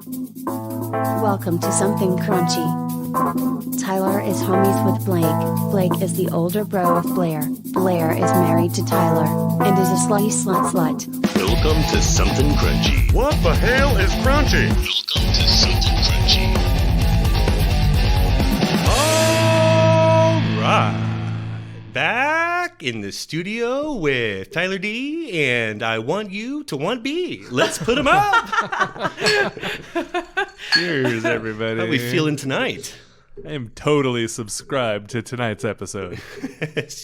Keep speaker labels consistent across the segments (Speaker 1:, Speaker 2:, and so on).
Speaker 1: Welcome to Something Crunchy. Tyler is homies with Blake. Blake is the older bro of Blair. Blair is married to Tyler, and is a slutty slut.
Speaker 2: Welcome to Something Crunchy.
Speaker 3: What the hell is crunchy?
Speaker 2: Welcome to Something Crunchy.
Speaker 4: All right. Back in the studio with Tyler D, and I want you to want B. Let's put them up.
Speaker 5: Cheers, everybody.
Speaker 4: How are we feeling tonight?
Speaker 5: I am totally subscribed to tonight's episode.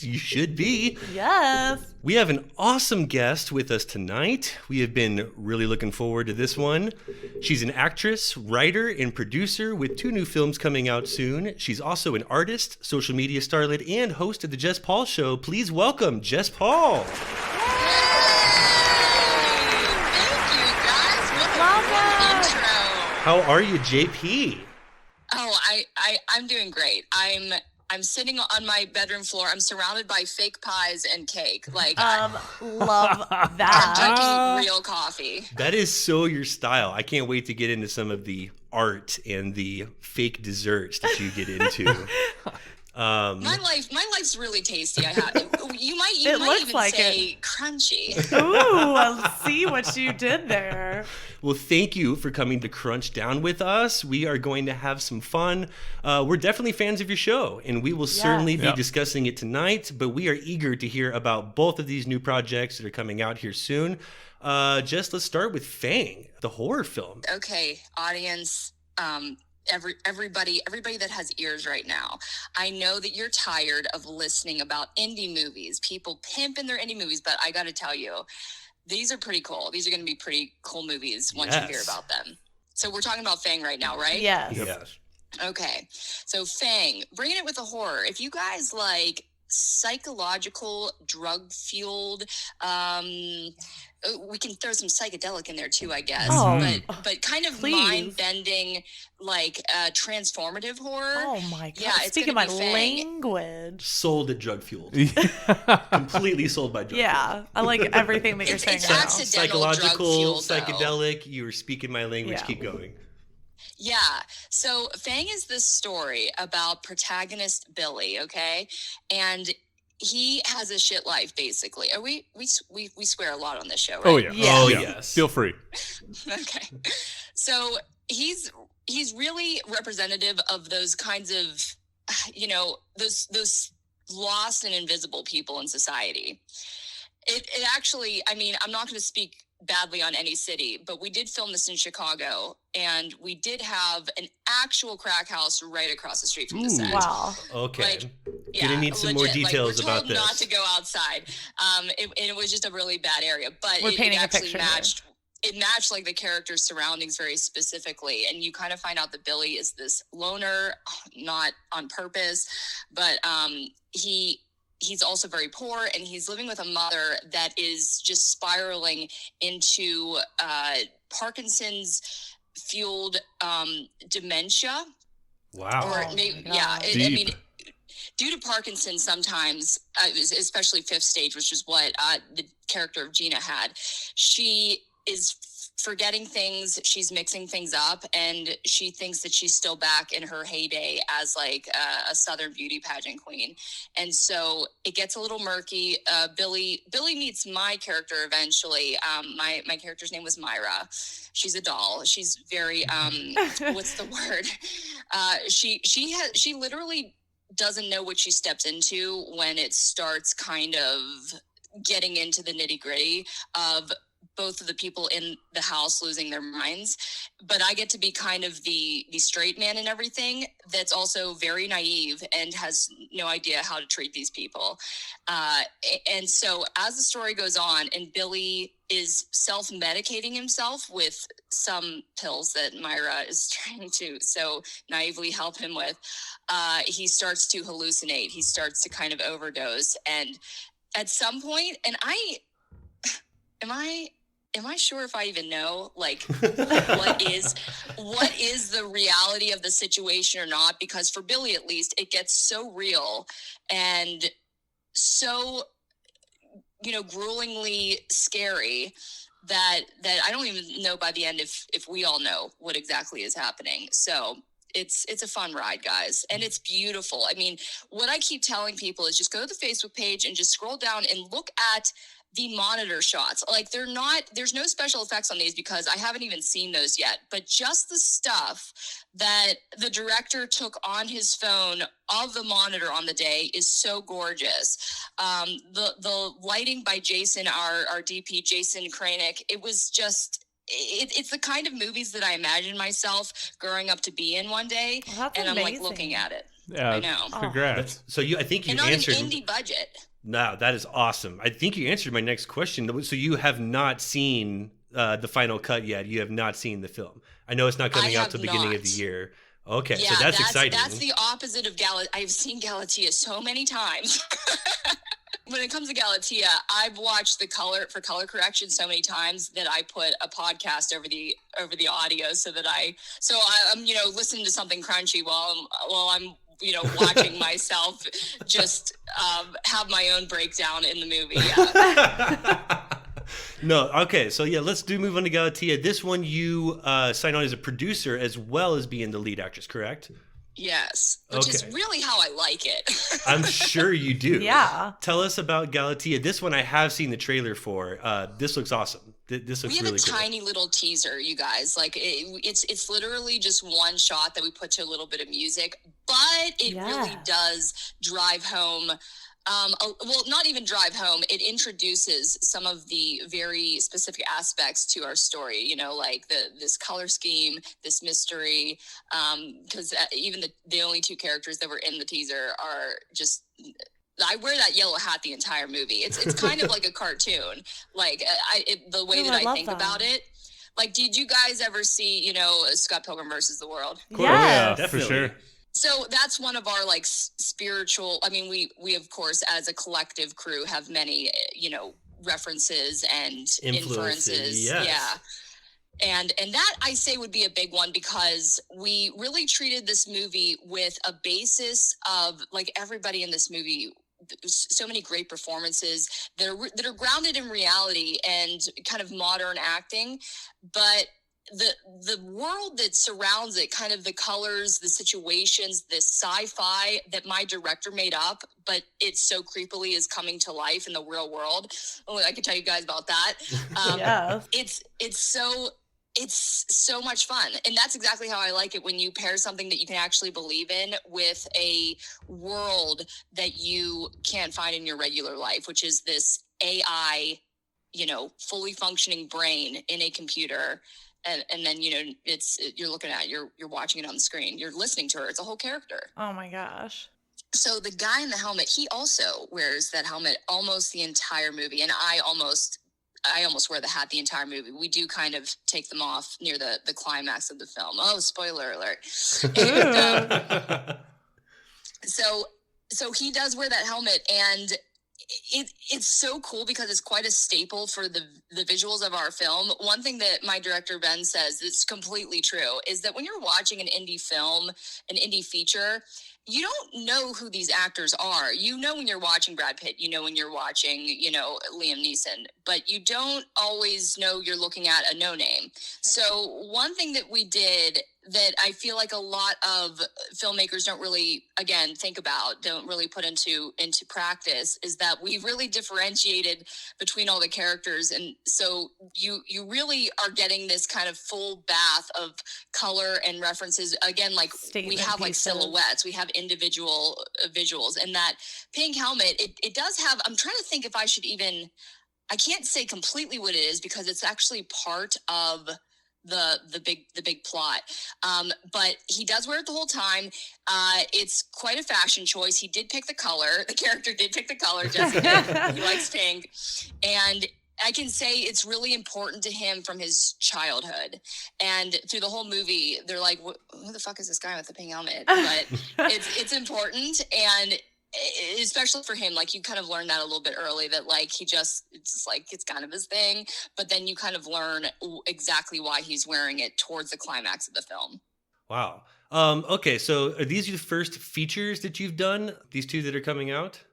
Speaker 4: You should be.
Speaker 6: Yes.
Speaker 4: We have an awesome guest with us tonight. We have been really looking forward to this one. She's an actress, writer, and producer with 2 new films coming out soon. She's also an artist, social media starlet, and host of the Jess Paul Show. Please welcome Jess Paul. How are you, JP?
Speaker 7: Oh, I'm doing great. I'm sitting on my bedroom floor. I'm surrounded by fake pies and cake. Like,
Speaker 6: Love
Speaker 7: I'm
Speaker 6: that.
Speaker 7: drinking real coffee.
Speaker 4: That is so your style. I can't wait to get into some of the art and the fake desserts that you get into.
Speaker 7: My life's really tasty. You might
Speaker 6: looks
Speaker 7: even
Speaker 6: like
Speaker 7: say crunchy.
Speaker 6: Ooh, I'll see what you did there.
Speaker 4: Well, thank you for coming to Crunch Down with us. We are going to have some fun. We're definitely fans of your show, and we will certainly be discussing it tonight, but we are eager to hear about both of these new projects that are coming out here soon. Jess, let's start with Fang, the horror film.
Speaker 7: Okay, audience. Everybody that has ears right now, I know that you're tired of listening about indie movies, people pimping their indie movies, but I got to tell you, these are pretty cool. These are going to be pretty cool movies once you hear about them. So we're talking about Fang right now, right?
Speaker 6: Yes.
Speaker 4: Yes.
Speaker 7: Okay. So Fang, bringing it with the horror. If you guys like psychological, drug-fueled, we can throw some psychedelic in there too, I guess.
Speaker 6: Oh,
Speaker 7: but kind of
Speaker 6: please.
Speaker 7: mind-bending, like transformative horror.
Speaker 6: Oh my god!
Speaker 7: Yeah, it's
Speaker 6: Speaking
Speaker 7: gonna
Speaker 6: my
Speaker 7: be Fang.
Speaker 6: language.
Speaker 4: Sold at drug fueled. Completely sold by drug fueled.
Speaker 6: Yeah, I like everything that you're saying
Speaker 7: It's
Speaker 6: now.
Speaker 7: accidental
Speaker 4: Psychological,
Speaker 7: drug-fueled, though.
Speaker 4: psychedelic. You were speaking my language.
Speaker 6: Yeah.
Speaker 4: Keep going.
Speaker 7: Yeah. So Fang is this story about protagonist Billy, okay? And he has a shit life, basically. Are we swear a lot on this show, right?
Speaker 5: Oh, yeah.
Speaker 6: Yeah.
Speaker 4: Oh,
Speaker 5: Yeah.
Speaker 4: yes.
Speaker 5: Feel free.
Speaker 7: Okay. So he's really representative of those kinds of, those lost and invisible people in society. It actually, I mean, I'm not going to speak badly on any city, but we did film this in Chicago, and we did have an actual crack house right across the street from the set.
Speaker 6: Wow.
Speaker 4: Okay.
Speaker 7: Like,
Speaker 4: Gonna need some more
Speaker 7: legit.
Speaker 4: details
Speaker 7: like, we're
Speaker 4: about
Speaker 7: told
Speaker 4: this.
Speaker 7: not to go outside. It was just a really bad area, but
Speaker 6: We're painting
Speaker 7: it
Speaker 6: a
Speaker 7: actually
Speaker 6: picture
Speaker 7: matched. It matched like the character's surroundings very specifically, and you kind of find out that Billy is this loner, not on purpose, but he's also very poor, and he's living with a mother that is just spiraling into Parkinson's fueled dementia.
Speaker 4: Wow.
Speaker 7: Or
Speaker 6: Oh
Speaker 7: maybe,
Speaker 6: my
Speaker 7: yeah,
Speaker 6: God.
Speaker 7: I
Speaker 5: Deep.
Speaker 7: mean, due to Parkinson's, sometimes, especially 5th stage, which is what the character of Gina had, she is forgetting things, she's mixing things up, and she thinks that she's still back in her heyday as like a Southern beauty pageant queen. And so it gets a little murky. Billy meets my character eventually. My character's name was Myra. She's a doll. She's very what's the word? She literally doesn't know what she steps into when it starts kind of getting into the nitty-gritty of both of the people in the house losing their minds. But I get to be kind of the straight man and everything that's also very naive and has no idea how to treat these people. And so as the story goes on, and Billy is self-medicating himself with some pills that Myra is trying to so naively help him with, he starts to hallucinate. He starts to kind of overdose. And at some point, and am I sure if I even know, like, what is the reality of the situation or not? Because for Billy, at least, it gets so real and so, gruelingly scary that I don't even know by the end if we all know what exactly is happening. So it's a fun ride, guys, and it's beautiful. I mean, what I keep telling people is just go to the Facebook page and just scroll down and look at the monitor shots. Like there's no special effects on these because I haven't even seen those yet, but just the stuff that the director took on his phone of the monitor on the day is so gorgeous. The lighting by Jason, our DP, Jason Kranick, it was just, it's the kind of movies that I imagine myself growing up to be in one day.
Speaker 6: Well, that's
Speaker 7: and I'm like
Speaker 6: amazing.
Speaker 7: looking at it.
Speaker 5: Yeah,
Speaker 7: I know.
Speaker 5: Congrats.
Speaker 4: So I think you
Speaker 7: And on
Speaker 4: answered.
Speaker 7: an indie budget.
Speaker 4: No, that is awesome. I think you answered my next question. So you have not seen the final cut yet. You have not seen the film. I know it's not coming out till the beginning of the year. Okay,
Speaker 7: Yeah,
Speaker 4: so that's exciting.
Speaker 7: That's the opposite of Galatea. I've seen Galatea so many times. When it comes to Galatea, I've watched the color correction so many times that I put a podcast over the audio so I'm listening to something crunchy while I'm watching myself just have my own breakdown in the movie. Yeah.
Speaker 4: No, okay, so yeah, let's move on to Galatea. This one you signed on as a producer as well as being the lead actress, correct?
Speaker 7: Yes, which is really how I like it.
Speaker 4: I'm sure you do.
Speaker 6: Yeah.
Speaker 4: Tell us about Galatea. This one I have seen the trailer for. This looks awesome. This looks
Speaker 7: we have
Speaker 4: really
Speaker 7: a
Speaker 4: cool.
Speaker 7: tiny little teaser, you guys. Like it's literally just one shot that we put to a little bit of music, but it really does drive home. Well, not even drive home. It introduces some of the very specific aspects to our story, like this color scheme, this mystery, because even the only two characters that were in the teaser are just, I wear that yellow hat the entire movie. It's kind of like a cartoon, like the way that I think about it. Like, did you guys ever see, Scott Pilgrim versus the World?
Speaker 5: Yeah,
Speaker 4: definitely.
Speaker 5: for sure.
Speaker 7: So that's one of our like spiritual, I mean, we of course, as a collective crew have many, references and inferences.
Speaker 4: Yes.
Speaker 7: Yeah. And that I say would be a big one because we really treated this movie with a basis of like everybody in this movie, so many great performances that are grounded in reality and kind of modern acting, but the world that surrounds it, kind of the colors, the situations, this sci-fi that my director made up, but it so creepily is coming to life in the real world. Oh, I can tell you guys about that. It's so much fun. And that's exactly how I like it, when you pair something that you can actually believe in with a world that you can't find in your regular life, which is this AI, fully functioning brain in a computer. And then, you're looking at, you're watching it on the screen. You're listening to her. It's a whole character.
Speaker 6: Oh my gosh.
Speaker 7: So the guy in the helmet, he also wears that helmet almost the entire movie. And I almost wear the hat the entire movie. We do kind of take them off near the climax of the film. Oh, spoiler alert. And, so he does wear that helmet, and it's so cool because it's quite a staple for the visuals of our film. One thing that my director Ben says that's completely true is that when you're watching an indie film, an indie feature, you don't know who these actors are. When you're watching Brad Pitt, when you're watching, Liam Neeson, but you don't always know you're looking at a no-name. So one thing that we did that I feel like a lot of filmmakers don't really, again, think about, don't really put into practice, is that we really differentiated between all the characters. And so you really are getting this kind of full bath of color and references. Again, like we have like silhouettes, we have individual visuals, and that pink helmet, it does have, I'm trying to think if I should even, I can't say completely what it is because it's actually part of the big plot. But he does wear it the whole time. It's quite a fashion choice. He did pick the color. The character did pick the color. Jesse did. He likes pink. And I can say it's really important to him from his childhood. And through the whole movie, they're like, who the fuck is this guy with the pink helmet? But it's important. And especially for him, like you kind of learn that a little bit early, that like it's just like it's kind of his thing, but then you kind of learn exactly why he's wearing it towards the climax of the film.
Speaker 4: Wow. Okay, so are these your first features that you've done? These two that are coming out?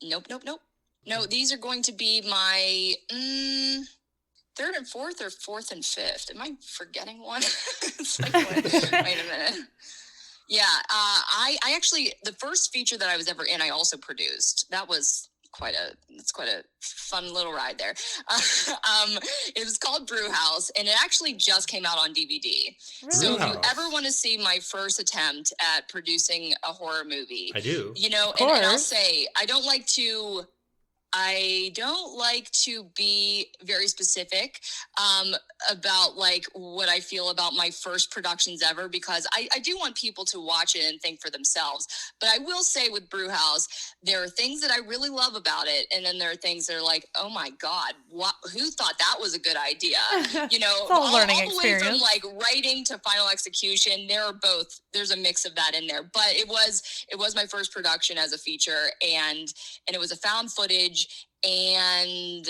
Speaker 7: Nope. No, these are going to be my third and fourth or fourth and fifth. Am I forgetting one? It's like, wait a minute. Yeah, I actually, the first feature that I was ever in, I also produced. That was quite a fun little ride there. It was called Brew House, and it actually just came out on DVD. So if you ever want to see my first attempt at producing a horror movie,
Speaker 4: I do.
Speaker 7: You know, and I'll say, I don't like to be very specific about like what I feel about my first productions ever, because I do want people to watch it and think for themselves. But I will say with Brew House, there are things that I really love about it, and then there are things that are like, oh my God, who thought that was a good idea? You know,
Speaker 6: all the
Speaker 7: way from like writing to final execution. There's a mix of that in there. But it was my first production as a feature, and it was a found footage. And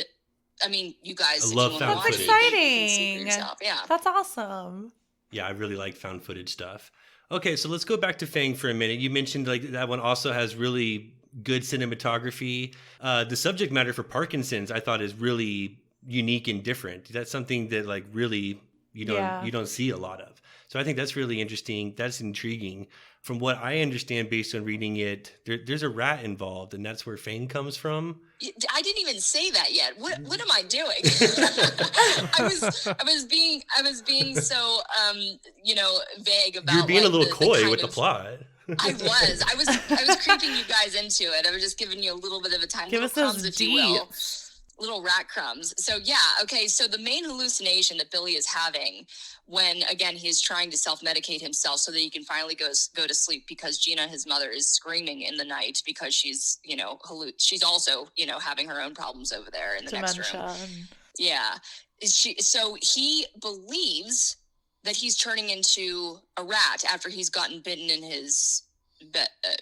Speaker 7: I mean, you guys,
Speaker 4: I love found footage.
Speaker 6: That's exciting.
Speaker 7: Yeah,
Speaker 6: that's awesome.
Speaker 4: Yeah, I really like found footage stuff. Okay, so let's go back to Fang for a minute. You mentioned like that one also has really good cinematography. The subject matter for Parkinson's, I thought, is really unique and different. That's something that like really you don't see a lot of. So I think that's really interesting. That's intriguing. From what I understand, based on reading it, there's a rat involved, and that's where Fang comes from.
Speaker 7: I didn't even say that yet. What am I doing? I was being so vague about.
Speaker 4: You're being
Speaker 7: like,
Speaker 4: a little coy with the plot.
Speaker 7: I was creeping you guys into it. I was just giving you a little bit of a time.
Speaker 6: Give us those deets.
Speaker 7: Little rat crumbs. So yeah, okay. So the main hallucination that Billy is having when, again, he's trying to self-medicate himself so that he can finally go to sleep, because Gina, his mother, is screaming in the night because she's, she's also, having her own problems over there in the next room. Yeah. So he believes that he's turning into a rat after he's gotten bitten in his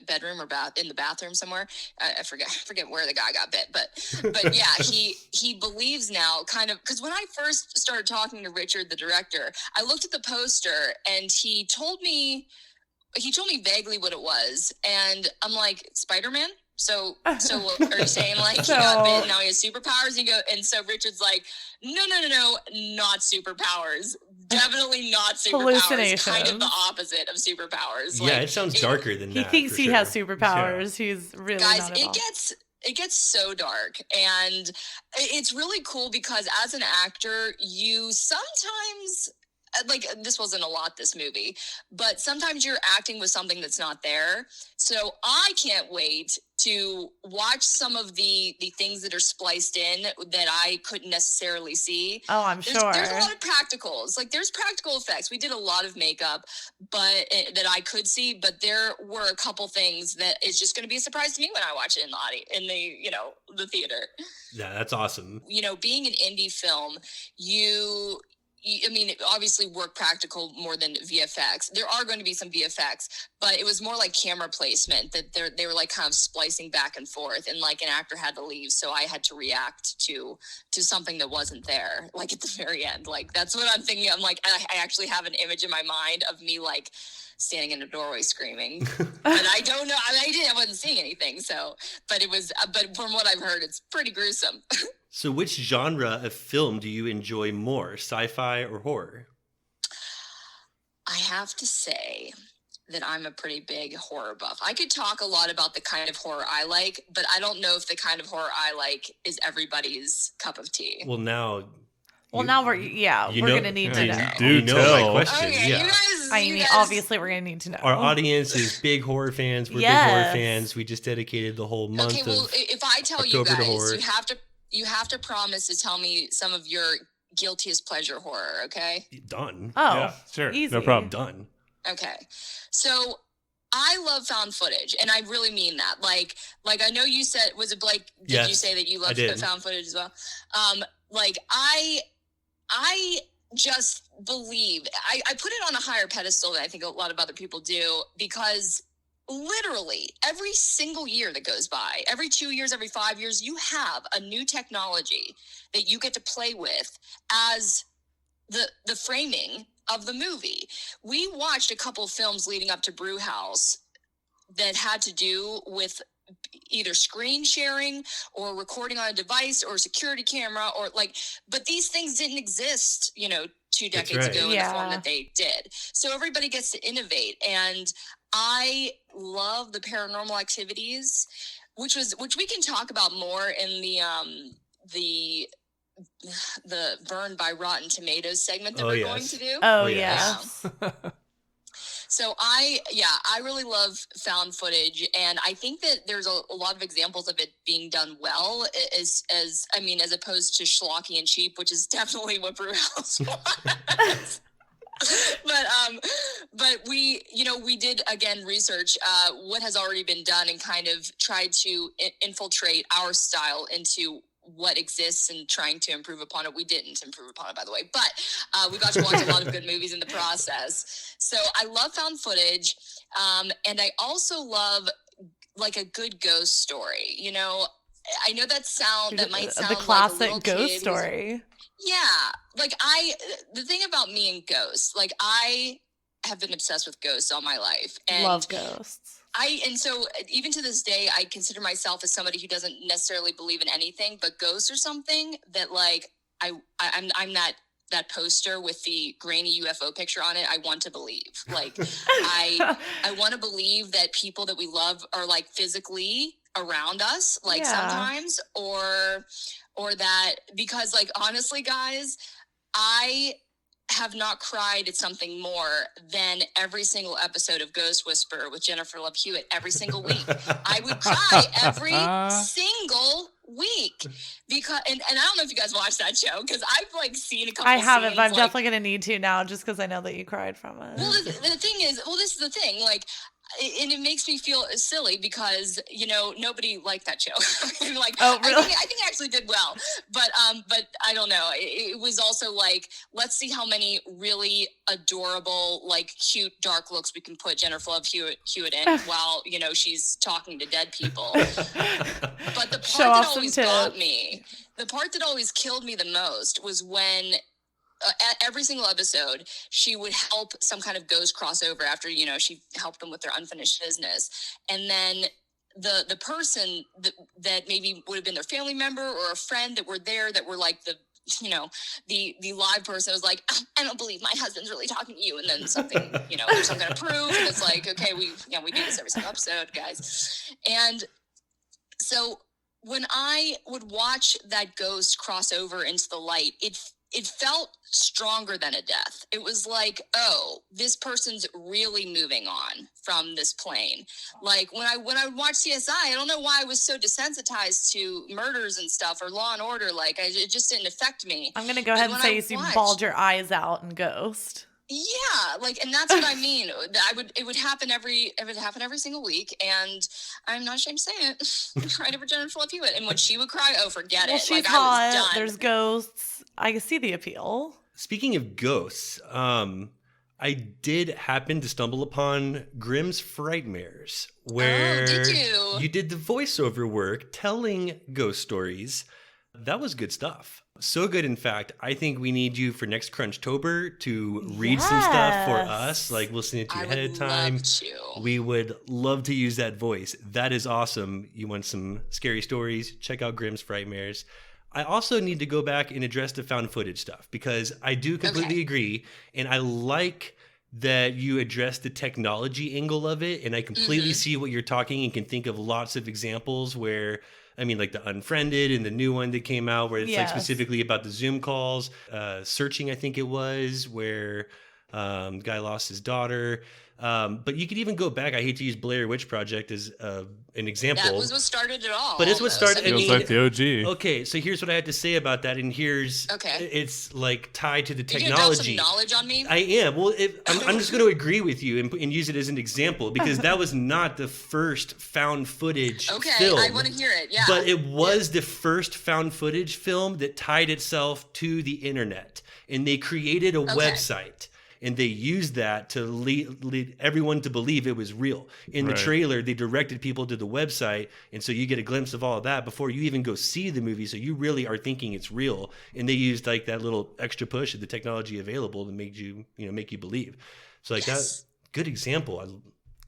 Speaker 7: bedroom or in the bathroom somewhere. I forget where the guy got bit, but yeah, he believes now, kind of, because when I first started talking to Richard, the director, I looked at the poster and he told me vaguely what it was, and I'm like, Spider-Man? So are you saying like he got bitten, now he has superpowers? And so Richard's like, no, not superpowers. Definitely not superpowers. Kind of the opposite of superpowers.
Speaker 4: Yeah, it sounds darker than that.
Speaker 6: He thinks he has superpowers. Yeah. He's really
Speaker 7: guys.
Speaker 6: Not at all.
Speaker 7: It gets so dark, and it's really cool because as an actor, you sometimes. Like, this wasn't a lot, this movie, but sometimes you're acting with something that's not there. So I can't wait to watch some of the things that are spliced in that I couldn't necessarily see.
Speaker 6: Oh, I'm sure.
Speaker 7: There's a lot of practicals. Like, there's practical effects. We did a lot of makeup, but that I could see, but there were a couple things that is just going to be a surprise to me when I watch it in the theater.
Speaker 4: Yeah, that's awesome.
Speaker 7: Being an indie film, obviously work practical more than VFX. There are going to be some VFX, but it was more like camera placement that they were like kind of splicing back and forth, and like an actor had to leave, so I had to react to something that wasn't there, like at the very end. Like, that's what I'm thinking. I'm like, I actually have an image in my mind of me like standing in a doorway screaming, but I don't know. I wasn't seeing anything. So, but from what I've heard, it's pretty gruesome.
Speaker 4: So which genre of film do you enjoy more, sci-fi or horror?
Speaker 7: I have to say that I'm a pretty big horror buff. I could talk a lot about the kind of horror I like, but I don't know if the kind of horror I like is everybody's cup of tea.
Speaker 4: Well, now
Speaker 6: we're going to need to know.
Speaker 5: Do tell.
Speaker 4: My question.
Speaker 7: Okay,
Speaker 4: yeah.
Speaker 7: you guys,
Speaker 6: obviously we're going to need to know.
Speaker 4: Our audience is big horror fans. We're big horror fans. We just dedicated the whole month of
Speaker 7: if I tell
Speaker 4: October
Speaker 7: you
Speaker 4: to
Speaker 7: guys,
Speaker 4: horror.
Speaker 7: you have to promise to tell me some of your guiltiest pleasure horror, okay?
Speaker 4: Done.
Speaker 6: Oh,
Speaker 5: yeah, sure.
Speaker 6: Easy.
Speaker 5: No problem.
Speaker 4: Done.
Speaker 7: Okay. So I love found footage, and I really mean that. Like I know you said, was it Blake? Did you say that you loved found footage as well? I just believe, I put it on a higher pedestal than I think a lot of other people do, because literally every single year that goes by, every 2 years, every 5 years, you have a new technology that you get to play with as the framing of the movie. We watched a couple of films leading up to Brew House that had to do with either screen sharing or recording on a device or a security camera or like, but these things didn't exist, 2 decades ago in the form that they did. So everybody gets to innovate. And I love the Paranormal Activities, which we can talk about more in the Burned by Rotten Tomatoes segment that we're going to do.
Speaker 6: Oh, yes.
Speaker 7: So I really love found footage, and I think that there's a lot of examples of it being done well, as opposed to schlocky and cheap, which is definitely what Brewhouse was. But we did again research what has already been done and kind of tried to infiltrate our style into what exists and trying to improve upon it. We didn't improve upon it, by the way, but we got to watch a lot of good movies in the process. So I love found footage, and I also love like a good ghost story. I know that might sound
Speaker 6: the classic
Speaker 7: like
Speaker 6: ghost story.
Speaker 7: Yeah, like the thing about me and ghosts, like I have been obsessed with ghosts all my life, and
Speaker 6: love ghosts.
Speaker 7: And so even to this day, I consider myself as somebody who doesn't necessarily believe in anything, but ghosts are something that like I'm that poster with the grainy UFO picture on it. I want to believe, like I want to believe that people that we love are like physically around us, like sometimes, or that, because like honestly, guys, I have not cried at something more than every single episode of Ghost Whisperer with Jennifer Love Hewitt every single week. I would cry every single week because, and I don't know if you guys watched that show, because I've like seen a couple
Speaker 6: I haven't,
Speaker 7: scenes,
Speaker 6: but I'm
Speaker 7: like,
Speaker 6: definitely going to need to now, just because I know that you cried from it.
Speaker 7: Well, the thing is, this is the thing, like, and it makes me feel silly because nobody liked that show. Like,
Speaker 6: oh, really?
Speaker 7: I think I actually did well, but I don't know. It was also like, let's see how many really adorable, like cute, dark looks we can put Jennifer Love Hewitt in while she's talking to dead people. But the part that always got me, the part that always killed me the most, was when every single episode, she would help some kind of ghost crossover after, she helped them with their unfinished business. And then the person that maybe would have been their family member or a friend that were there, that were like the live person, was like, I don't believe my husband's really talking to you. And then something, there's some kind of proof. And it's like, okay, we do this every single episode, guys. And so when I would watch that ghost cross over into the light, it felt stronger than a death. It was like, oh, this person's really moving on from this plane. Like when I would watch CSI, I don't know why I was so desensitized to murders and stuff, or Law and Order. Like it just didn't affect me.
Speaker 6: I'm going to go ahead and say you bawled your eyes out in Ghost.
Speaker 7: Yeah, like, and that's what I mean. It would happen every single week, and I'm not ashamed to say it. I cried over Jennifer Love Hewitt, and when she would cry, oh, forget it.
Speaker 6: She's
Speaker 7: like,
Speaker 6: hot.
Speaker 7: I was done.
Speaker 6: There's ghosts. I can see the appeal.
Speaker 4: Speaking of ghosts, I did happen to stumble upon Grimm's Frightmares, where
Speaker 7: did you
Speaker 4: did the voiceover work telling ghost stories. That was good stuff. So good, in fact, I think we need you for next Crunchtober to read some stuff for us. Like, we'll send it to you ahead of time. We would love to use that voice. That is awesome. You want some scary stories? Check out Grimm's Frightmares. I also need to go back and address the found footage stuff, because I do completely agree. And I like that you address the technology angle of it. And I completely see what you're talking, and can think of lots of examples where, I mean, like the Unfriended and the new one that came out, where it's like specifically about the Zoom calls, Searching, I think it was, where guy lost his daughter. But you could even go back. I hate to use Blair Witch Project as an example.
Speaker 7: That was what started it all.
Speaker 4: But it's what started.
Speaker 5: It was like the OG.
Speaker 4: Okay, so here's what I had to say about that, and here's it's like tied to the technology.
Speaker 7: You have some knowledge on me?
Speaker 4: I am. Well, I'm just going to agree with you and use it as an example, because that was not the first found footage film.
Speaker 7: I want to hear it. Yeah,
Speaker 4: but it was the first found footage film that tied itself to the internet, and they created a website. And they used that to lead everyone to believe it was real. In the trailer, they directed people to the website. And so you get a glimpse of all of that before you even go see the movie. So you really are thinking it's real. And they used like that little extra push of the technology available to make you believe. So like that's good example.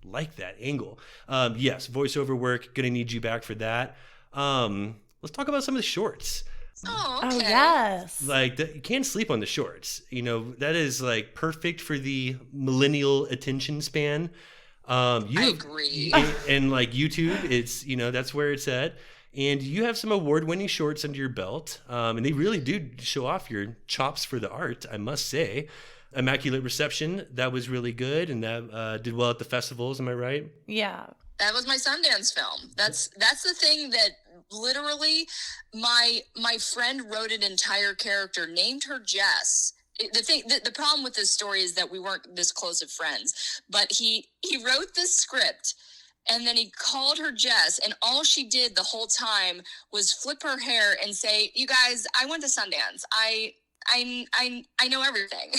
Speaker 4: like that angle. Yes, voiceover work. Gonna need you back for that. Let's talk about some of the shorts.
Speaker 7: Oh, okay.
Speaker 6: Oh, yes.
Speaker 4: Like, you can't sleep on the shorts. You know, that is like perfect for the millennial attention span.
Speaker 7: I agree.
Speaker 4: And like YouTube, it's, you know, that's where it's at. And you have some award-winning shorts under your belt. And they really do show off your chops for the art, I must say. Immaculate Reception, that was really good. And that did well at the festivals, am I right?
Speaker 6: Yeah.
Speaker 7: That was my Sundance film. That's the thing that literally my friend wrote an entire character, named her Jess. The problem with this story is that we weren't this close of friends, but he wrote this script and then he called her Jess, and all she did the whole time was flip her hair and say, "You guys, I went to Sundance. I know everything."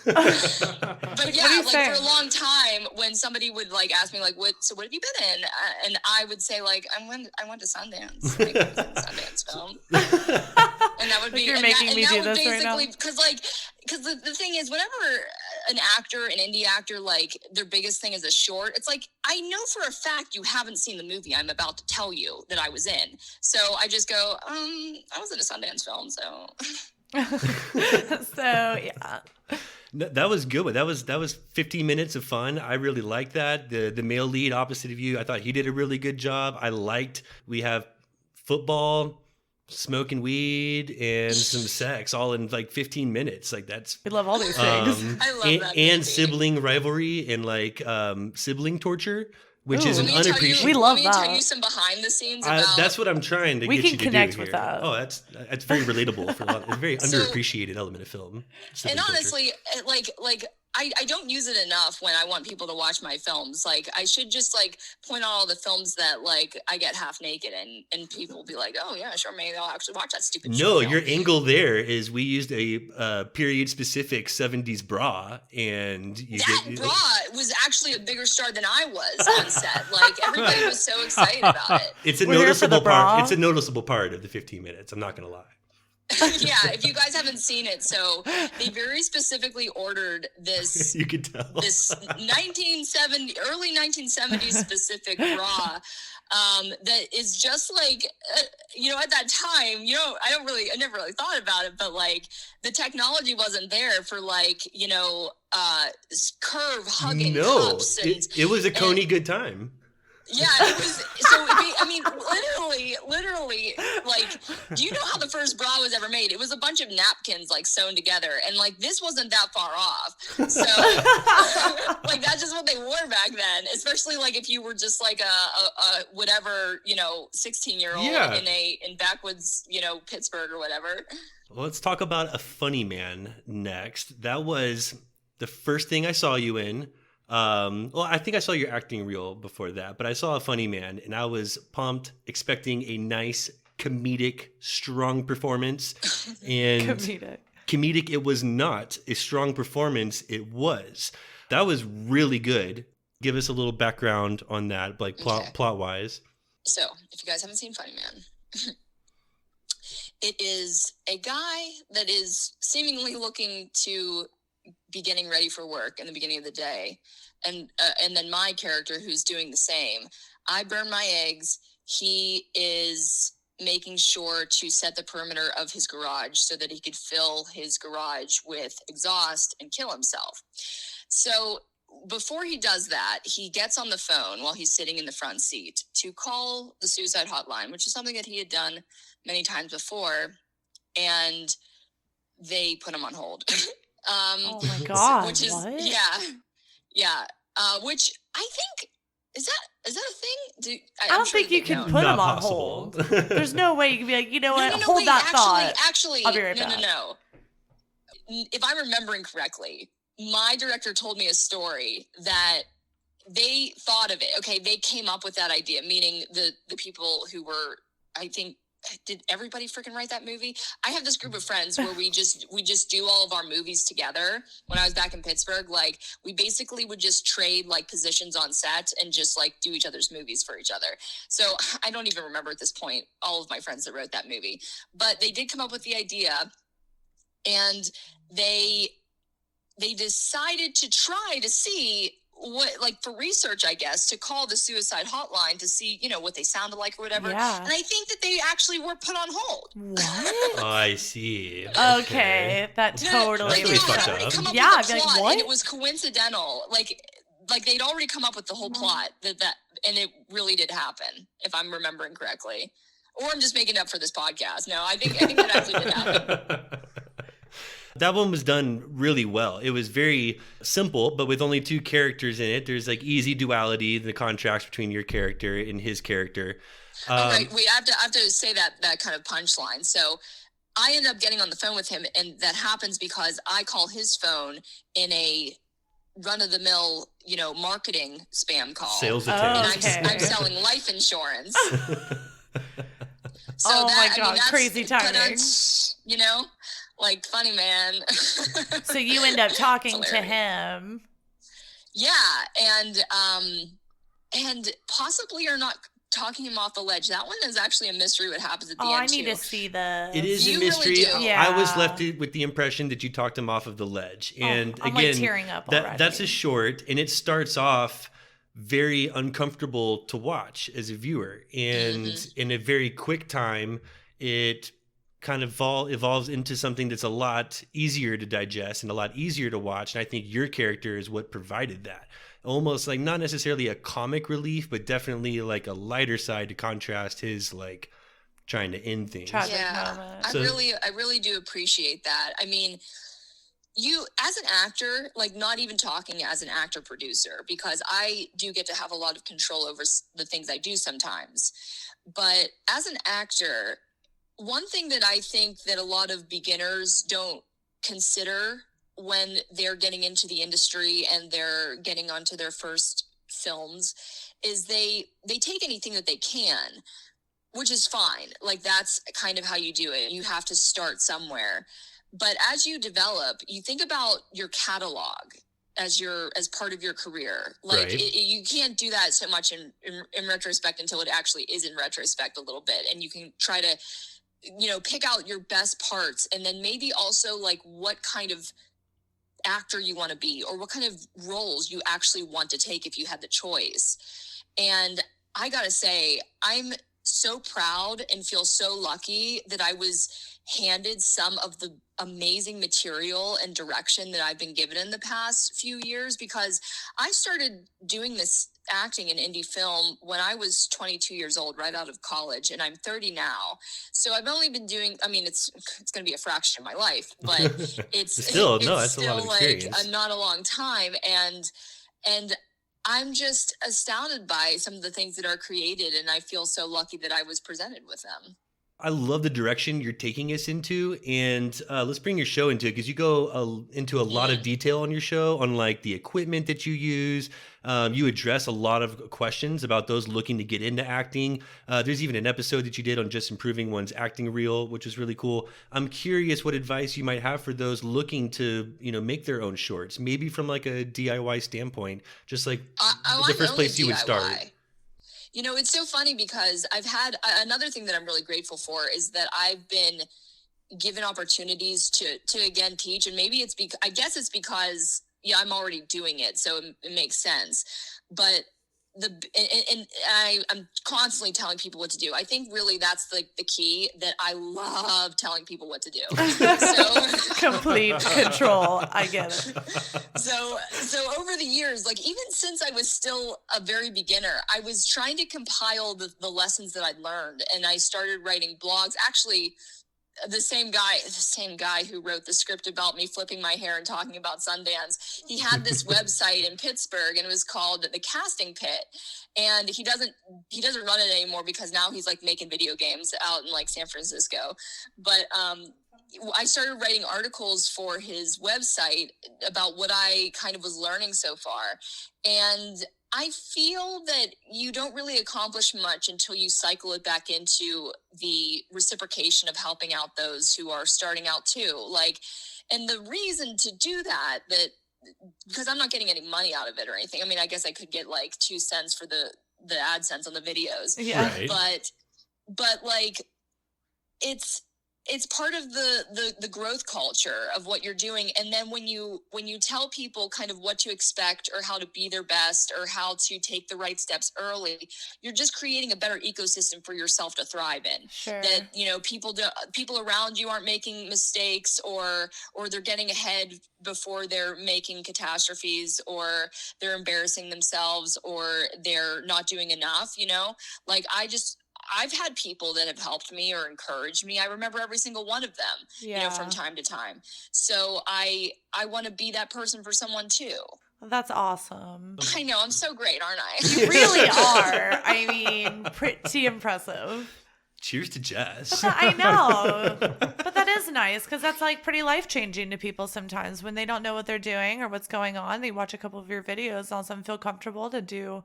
Speaker 7: But yeah, like for a long time, when somebody would like ask me like, what have you been in? And I would say like, I went to Sundance. Like, I was in a Sundance film. And that would be,
Speaker 6: you're making me do this right now.
Speaker 7: Because the thing is, whenever an indie actor, like their biggest thing is a short, it's like, I know for a fact you haven't seen the movie I'm about to tell you that I was in. So I just go, I was in a Sundance film, so.
Speaker 6: So yeah,
Speaker 4: that was good. That was 15 minutes of fun. I really liked that. The male lead opposite of you, I thought he did a really good job. We have football, smoking weed, and some sex all in like 15 minutes. Like
Speaker 6: we love all these things.
Speaker 7: I love that.
Speaker 4: And sibling rivalry and like sibling torture. Which is an unappreciated.
Speaker 6: We love
Speaker 7: that.
Speaker 6: that.
Speaker 7: Let me tell you some behind the scenes about.
Speaker 4: That's what I'm trying to get you to do.
Speaker 6: We can connect with
Speaker 4: here.
Speaker 6: that.
Speaker 4: Oh, that's very relatable for a lot. It's a very underappreciated element of film.
Speaker 7: And honestly, like I don't use it enough when I want people to watch my films. Like, I should just like point out all the films that like I get half naked and people will be like, oh yeah, sure, maybe I'll actually watch that stupid shit.
Speaker 4: No, your angle there is we used a period specific 70s bra, and
Speaker 7: bra was actually a bigger star than I was on set. Like, everybody was so excited about it.
Speaker 4: It's a noticeable part. It's a noticeable part of the 15 minutes. I'm not gonna lie.
Speaker 7: Yeah, if you guys haven't seen it, so they very specifically ordered this.
Speaker 4: You could tell
Speaker 7: this early 1970s specific bra that is just like at that time, I never really thought about it, but like the technology wasn't there for like curve hugging cups. And
Speaker 4: it was a Coney good time.
Speaker 7: Yeah, it was. So I mean, literally, like, do you know how the first bra was ever made? It was a bunch of napkins like sewn together, and like this wasn't that far off. So, like, that's just what they wore back then. Especially like if you were just like a whatever 16-year-old in backwoods Pittsburgh or whatever.
Speaker 4: Well, let's talk about A Funny Man next. That was the first thing I saw you in. Well, I think I saw your acting reel before that, but I saw A Funny Man and I was pumped, expecting a nice comedic, strong performance. And comedic it was not. A strong performance it was. That was really good. Give us a little background on that, like plot wise.
Speaker 7: So, if you guys haven't seen Funny Man, it is a guy that is seemingly looking to be getting ready for work in the beginning of the day, and then my character who's doing the same. I burn my eggs. He is making sure to set the perimeter of his garage so that he could fill his garage with exhaust and kill himself. So before he does that, he gets on the phone while he's sitting in the front seat to call the suicide hotline, which is something that he had done many times before, and they put him on hold.
Speaker 6: Oh my God!
Speaker 7: Which is
Speaker 6: what?
Speaker 7: yeah. Which I think is that a thing?
Speaker 6: I don't think you can put him on hold. There's no way you can be like, what? Hold that thought.
Speaker 7: Actually,
Speaker 6: I'll be right back.
Speaker 7: No. If I'm remembering correctly, my director told me a story that they thought of it. Okay, they came up with that idea, meaning the people who were, I think. Did everybody freaking write that movie? I have this group of friends where we just do all of our movies together. When I was back in Pittsburgh, like we basically would just trade like positions on set and just like do each other's movies for each other. So I don't even remember at this point all of my friends that wrote that movie, but they did come up with the idea, and they decided to try to see for research, I guess, to call the suicide hotline to see, what they sounded like or whatever.
Speaker 6: Yeah.
Speaker 7: And I think that they actually were put on hold.
Speaker 6: What?
Speaker 4: Oh, I see.
Speaker 6: Okay, that totally
Speaker 4: That's really
Speaker 6: makes
Speaker 4: fucked
Speaker 6: sense.
Speaker 4: up.
Speaker 7: Come up
Speaker 6: Yeah,
Speaker 7: with
Speaker 6: I'd
Speaker 7: a
Speaker 6: be
Speaker 7: plot,
Speaker 6: like, what?
Speaker 7: and it was coincidental. Like they'd already come up with the whole plot that and it really did happen, if I'm remembering correctly. Or I'm just making it up for this podcast. No, I think that actually did happen.
Speaker 4: That one was done really well. It was very simple, but with only 2 characters in it. There's like easy duality, the contrast between your character and his character.
Speaker 7: Wait, I have to say that kind of punchline. So I end up getting on the phone with him, and that happens because I call his phone in a run-of-the-mill, marketing spam call.
Speaker 4: Sales attempt.
Speaker 7: And I'm selling life insurance. So
Speaker 6: Oh my God,
Speaker 7: that's
Speaker 6: crazy timing.
Speaker 7: Like funny man.
Speaker 6: So you end up talking to
Speaker 7: hilarious.
Speaker 6: him.
Speaker 7: Yeah, and possibly you're not talking him off the ledge. That one is actually a mystery what happens at the end.
Speaker 6: I need to see the.
Speaker 4: It is
Speaker 7: You
Speaker 4: a mystery.
Speaker 7: really do.
Speaker 6: Yeah.
Speaker 4: I was left with the impression that you talked him off of the ledge. And
Speaker 6: I'm
Speaker 4: again,
Speaker 6: like tearing up already.
Speaker 4: that's a short, and it starts off very uncomfortable to watch as a viewer. And in a very quick time, it kind of evolves into something that's a lot easier to digest and a lot easier to watch. And I think your character is what provided that. Almost like not necessarily a comic relief, but definitely like a lighter side to contrast his like trying to end things.
Speaker 6: Tragic
Speaker 7: Yeah,
Speaker 6: moment.
Speaker 7: I really do appreciate that. I mean, you as an actor, like not even talking as an actor producer, because I do get to have a lot of control over the things I do sometimes. But as an actor, one thing that I think that a lot of beginners don't consider when they're getting into the industry and they're getting onto their first films is they take anything that they can, which is fine. Like that's kind of how you do it. You have to start somewhere. But as you develop, you think about your catalog as part of your career. Like
Speaker 4: Right.
Speaker 7: You can't do that so much in retrospect until it actually is in retrospect a little bit. And you can try to, pick out your best parts, and then maybe also like what kind of actor you want to be or what kind of roles you actually want to take if you had the choice. And I gotta say, I'm so proud and feel so lucky that I was handed some of the amazing material and direction that I've been given in the past few years, because I started doing this acting in indie film when I was 22 years old, right out of college, and I'm 30 now. So I've only been doing, I mean, it's going to be a fraction of my life, but it's
Speaker 4: Still,
Speaker 7: it's
Speaker 4: no, that's a lot of experience.
Speaker 7: not a long time. And I'm just astounded by some of the things that are created, and I feel so lucky that I was presented with them.
Speaker 4: I love the direction you're taking us into, and let's bring your show into it, because you go into a lot of detail on your show on like the equipment that you use. You address a lot of questions about those looking to get into acting. There's even an episode that you did on just improving one's acting reel, which is really cool. I'm curious what advice you might have for those looking to, make their own shorts, maybe from like a DIY standpoint, just like the first place you would start.
Speaker 7: It's so funny because I've had another thing that I'm really grateful for is that I've been given opportunities to again teach, and maybe I guess it's because I'm already doing it, so it makes sense. But I'm constantly telling people what to do. I think really that's the key, that I love telling people what to do. So
Speaker 6: Complete control. I get it.
Speaker 7: So over the years, like even since I was still a very beginner, I was trying to compile the lessons that I'd learned, and I started writing blogs. Actually, the same guy who wrote the script about me flipping my hair and talking about Sundance, he had this website in Pittsburgh, and it was called The Casting Pit. And he doesn't run it anymore because now he's like making video games out in like San Francisco. But I started writing articles for his website about what I kind of was learning so far. And I feel that you don't really accomplish much until you cycle it back into the reciprocation of helping out those who are starting out too. Like, and the reason to do that because I'm not getting any money out of it or anything. I mean, I guess I could get like 2 cents for the AdSense on the videos.
Speaker 6: Yeah.
Speaker 4: Right.
Speaker 7: But like, it's it's part of the growth culture of what you're doing. And then when you tell people kind of what to expect or how to be their best or how to take the right steps early, you're just creating a better ecosystem for yourself to thrive in.
Speaker 6: Sure.
Speaker 7: That, people around you aren't making mistakes or they're getting ahead before they're making catastrophes, or they're embarrassing themselves, or they're not doing enough, like I've had people that have helped me or encouraged me. I remember every single one of them, from time to time. So I want to be that person for someone too.
Speaker 6: That's awesome.
Speaker 7: I know. I'm so great, aren't I?
Speaker 6: You really are. I mean, pretty impressive.
Speaker 4: Cheers to Jess.
Speaker 6: I know. But that is nice, because that's like pretty life-changing to people sometimes when they don't know what they're doing or what's going on. They watch a couple of your videos, all of a sudden feel comfortable to do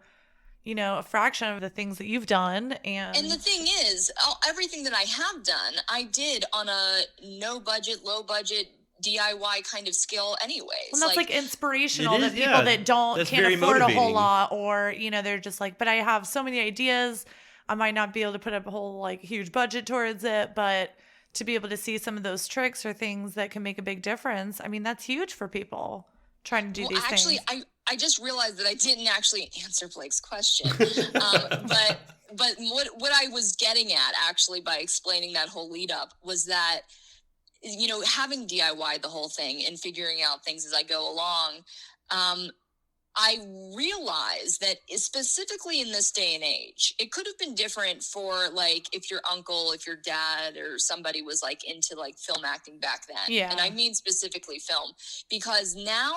Speaker 6: a fraction of the things that you've done. And
Speaker 7: the thing is, everything that I have done, I did on a no budget, low budget DIY kind of skill anyways.
Speaker 6: Well, that's like inspirational to people that can't afford a whole lot, or, they're just like, but I have so many ideas. I might not be able to put up a whole huge budget towards it, but to be able to see some of those tricks or things that can make a big difference, I mean, that's huge for people trying to do these things.
Speaker 7: I just realized that I didn't actually answer Blake's question. But what I was getting at actually by explaining that whole lead up was that, having DIY the whole thing and figuring out things as I go along, I realized that specifically in this day and age, it could have been different for if your uncle, if your dad or somebody was into film acting back then.
Speaker 6: Yeah.
Speaker 7: And I mean specifically film, because now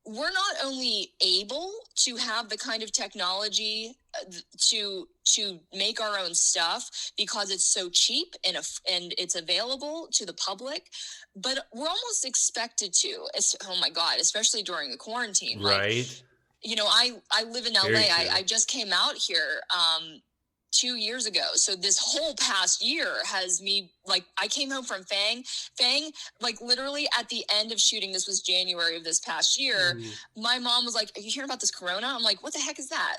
Speaker 7: we're not only able to have the kind of technology to make our own stuff because it's so cheap and it's available to the public, but we're almost expected to. Oh my God, especially during the quarantine.
Speaker 4: Right.
Speaker 7: I live in LA. I just came out here 2 years ago. So this whole past year has me, I came home from Fang, literally at the end of shooting. This was January of this past year. Ooh. My mom was like, "Are you hearing about this Corona?" I'm like, "What the heck is that?"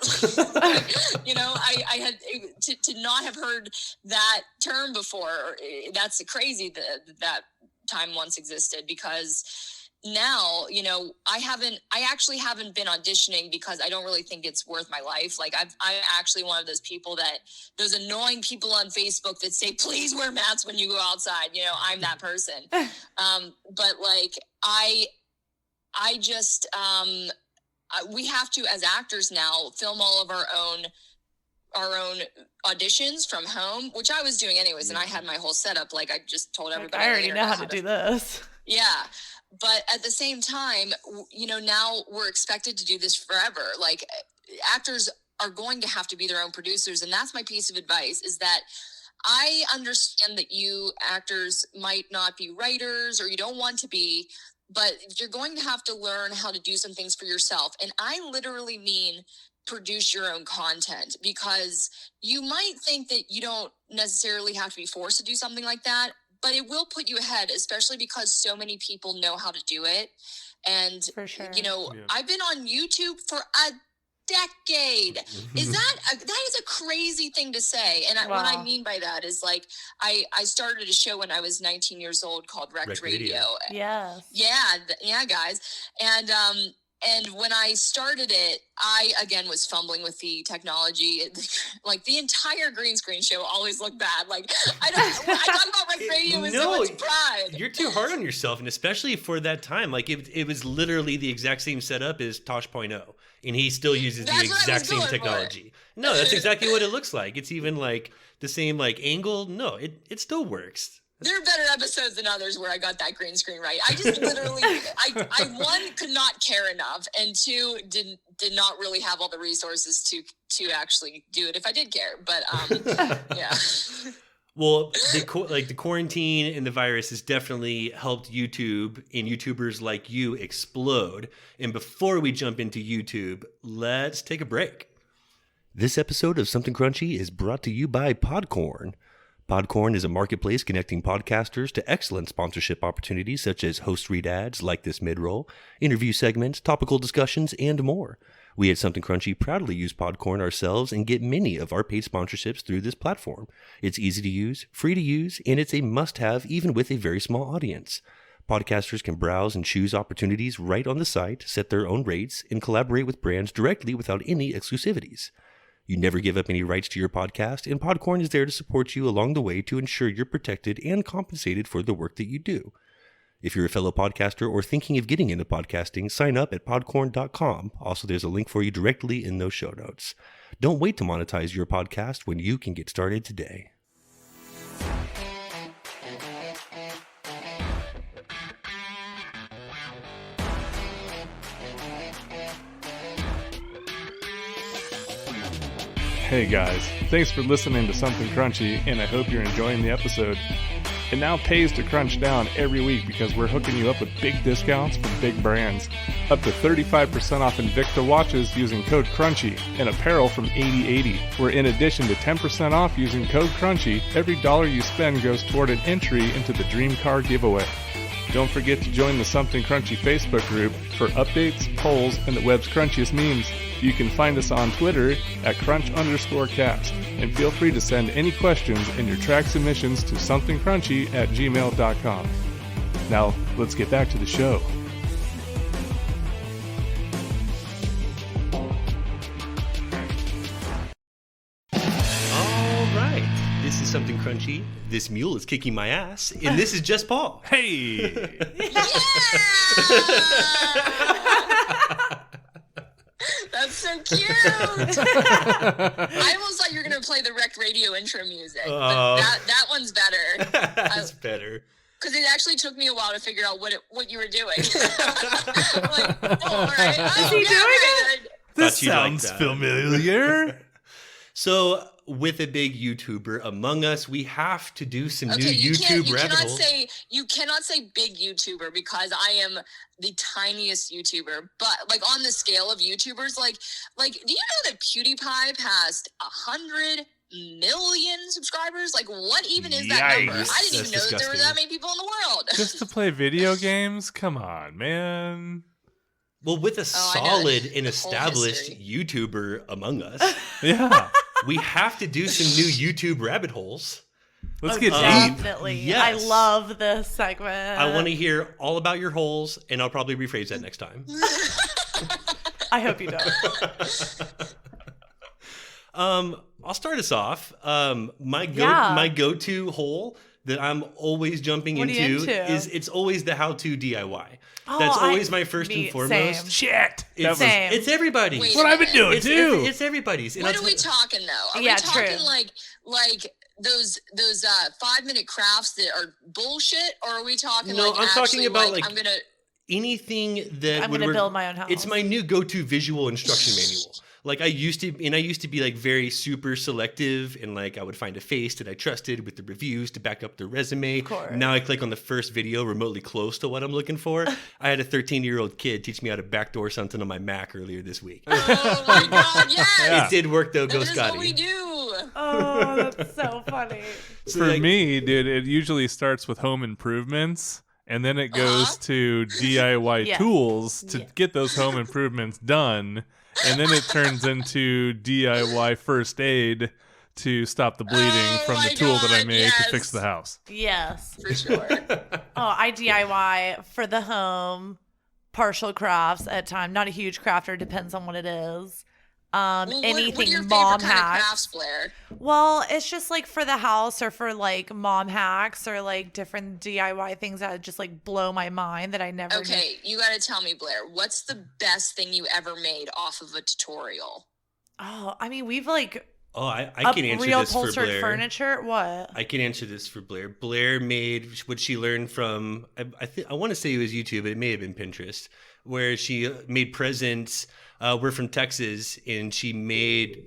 Speaker 7: I had to not have heard that term before. That's crazy that time once existed, because now, I actually haven't been auditioning because I don't really think it's worth my life. I'm actually one of those people those annoying people on Facebook that say, "Please wear masks when you go outside." I'm that person. But I just, we have to, as actors now, film all of our own auditions from home, which I was doing anyways. And I had my whole setup. I just told everybody.
Speaker 6: I already know how to do this.
Speaker 7: Yeah. But at the same time, now we're expected to do this forever. Actors are going to have to be their own producers. And that's my piece of advice, is that I understand that you actors might not be writers, or you don't want to be, but you're going to have to learn how to do some things for yourself. And I literally mean produce your own content, because you might think that you don't necessarily have to be forced to do something like that, but it will put you ahead, especially because so many people know how to do it. And,
Speaker 6: for sure.
Speaker 7: I've been on YouTube for a decade. That is a crazy thing to say. And what I mean by that is I started a show when I was 19 years old called Rec Radio.
Speaker 6: Yes.
Speaker 7: Yeah, guys. And when I started it, I, again, was fumbling with the technology. The entire green screen show always looked bad. When I talk about Rec Radio with so much pride.
Speaker 4: You're too hard on yourself, and especially for that time. It was literally the exact same setup as Tosh.0, and he still uses the exact same technology. No, that's exactly what it looks like. It's even the same angle. No, it still works.
Speaker 7: There are better episodes than others where I got that green screen right. I just literally, I one, could not care enough, and two, did not really have all the resources to actually do it if I did care. But yeah.
Speaker 4: Well, the quarantine and the virus has definitely helped YouTube and YouTubers like you explode. And before we jump into YouTube, let's take a break. This episode of Something Crunchy is brought to you by Podcorn. Podcorn is a marketplace connecting podcasters to excellent sponsorship opportunities such as host read ads like this mid-roll, interview segments, topical discussions, and more. We at Something Crunchy proudly use Podcorn ourselves and get many of our paid sponsorships through this platform. It's easy to use, free to use, and it's a must-have even with a very small audience. Podcasters can browse and choose opportunities right on the site, set their own rates, and collaborate with brands directly without any exclusivities. You never give up any rights to your podcast, and Podcorn is there to support you along the way to ensure you're protected and compensated for the work that you do. If you're a fellow podcaster or thinking of getting into podcasting, sign up at podcorn.com. Also, there's a link for you directly in those show notes. Don't wait to monetize your podcast when you can get started today.
Speaker 5: Hey guys, thanks for listening to Something Crunchy, and I hope you're enjoying the episode. It now pays to crunch down every week because we're hooking you up with big discounts from big brands. Up to 35% off Invicta watches using code CRUNCHY, and apparel from 8080, where in addition to 10% off using code CRUNCHY, every dollar you spend goes toward an entry into the Dream Car giveaway. Don't forget to join the Something Crunchy Facebook group for updates, polls, and the web's crunchiest memes. You can find us on Twitter at crunch_cast, and feel free to send any questions and your track submissions to somethingcrunchy@gmail.com. Now, let's get back to the show.
Speaker 4: All right, this is Something Crunchy. This mule is kicking my ass, and this is Jess Paul.
Speaker 5: Hey!
Speaker 7: That's so cute. I almost thought you were going to play the Rec Radio intro music. But that one's better.
Speaker 4: That's better.
Speaker 7: Because it actually took me a while to figure out what you were doing. Like, all right.
Speaker 6: Is he doing it?
Speaker 5: This
Speaker 4: sounds
Speaker 5: sounds familiar.
Speaker 4: So, with a big YouTuber among us, we have to do some new YouTube rabbit holes.
Speaker 7: You cannot say big YouTuber because I am the tiniest YouTuber. But like on the scale of YouTubers, like, do you know that PewDiePie passed 100 million subscribers? Like, what even is that number? I didn't even know that there were that many people in the world.
Speaker 5: Just to play video games? Come on, man.
Speaker 4: Well, with a solid and established YouTuber among us,
Speaker 5: Yeah.
Speaker 4: we have to do some new YouTube rabbit holes.
Speaker 5: Let's get deep.
Speaker 6: Definitely.
Speaker 4: Yes.
Speaker 6: I love this segment.
Speaker 4: I want to hear all about your holes, and I'll probably rephrase that next time.
Speaker 6: I hope you don't.
Speaker 4: I'll start us off. My go-to hole that I'm always jumping into is it's always the how-to DIY. That's always my first and foremost.
Speaker 6: Same.
Speaker 5: Shit.
Speaker 4: It's everybody's.
Speaker 7: Wait,
Speaker 5: What I've been doing too.
Speaker 4: It's everybody's. And
Speaker 7: what are we talking though? Are we talking like those 5-minute crafts that are bullshit, or are we talking
Speaker 4: I'm talking about like
Speaker 7: I'm gonna
Speaker 4: anything that
Speaker 6: I'm gonna build my own house.
Speaker 4: It's my new go-to visual instruction manual. Like I used to be like very super selective, and like I would find a face that I trusted with the reviews to back up the resume.
Speaker 6: Of course.
Speaker 4: Now I click on the first video remotely close to what I'm looking for. I had a 13-year-old kid teach me how to backdoor something on my Mac earlier this week.
Speaker 7: Oh my god, yes!
Speaker 4: It did work though, go
Speaker 7: That is
Speaker 4: Scotty.
Speaker 7: what we do.
Speaker 6: Oh, that's so funny.
Speaker 4: So,
Speaker 5: For
Speaker 4: like,
Speaker 5: me, dude, it usually starts with home improvements, and then it goes to DIY
Speaker 6: Yes.
Speaker 5: tools to
Speaker 6: Yes.
Speaker 5: get those home improvements done, and then it turns into DIY first aid to stop the bleeding from the
Speaker 7: my
Speaker 5: tool that I
Speaker 7: God,
Speaker 5: made to
Speaker 7: yes.
Speaker 5: fix the house.
Speaker 6: Yes.
Speaker 7: For sure.
Speaker 6: I DIY for the home, partial crafts at time. Not a huge crafter, depends on what it is.
Speaker 7: Well,
Speaker 6: Anything
Speaker 7: what are your
Speaker 6: mom
Speaker 7: favorite kind of
Speaker 6: hacks.
Speaker 7: crafts, Blair?
Speaker 6: Well, it's just like for the house or for like mom hacks or like different DIY things that just like blow my mind that I never knew.
Speaker 7: Okay, you got to tell me, Blair, what's the best thing you ever made off of a tutorial?
Speaker 6: Oh, I mean, we've like
Speaker 4: Oh, I can answer
Speaker 6: real
Speaker 4: this for
Speaker 6: upholstered
Speaker 4: Blair.
Speaker 6: furniture. What?
Speaker 4: I can answer this for Blair. Blair made what she learned from, I want to say it was YouTube, but it may have been Pinterest, where she made presents. We're from Texas, and she made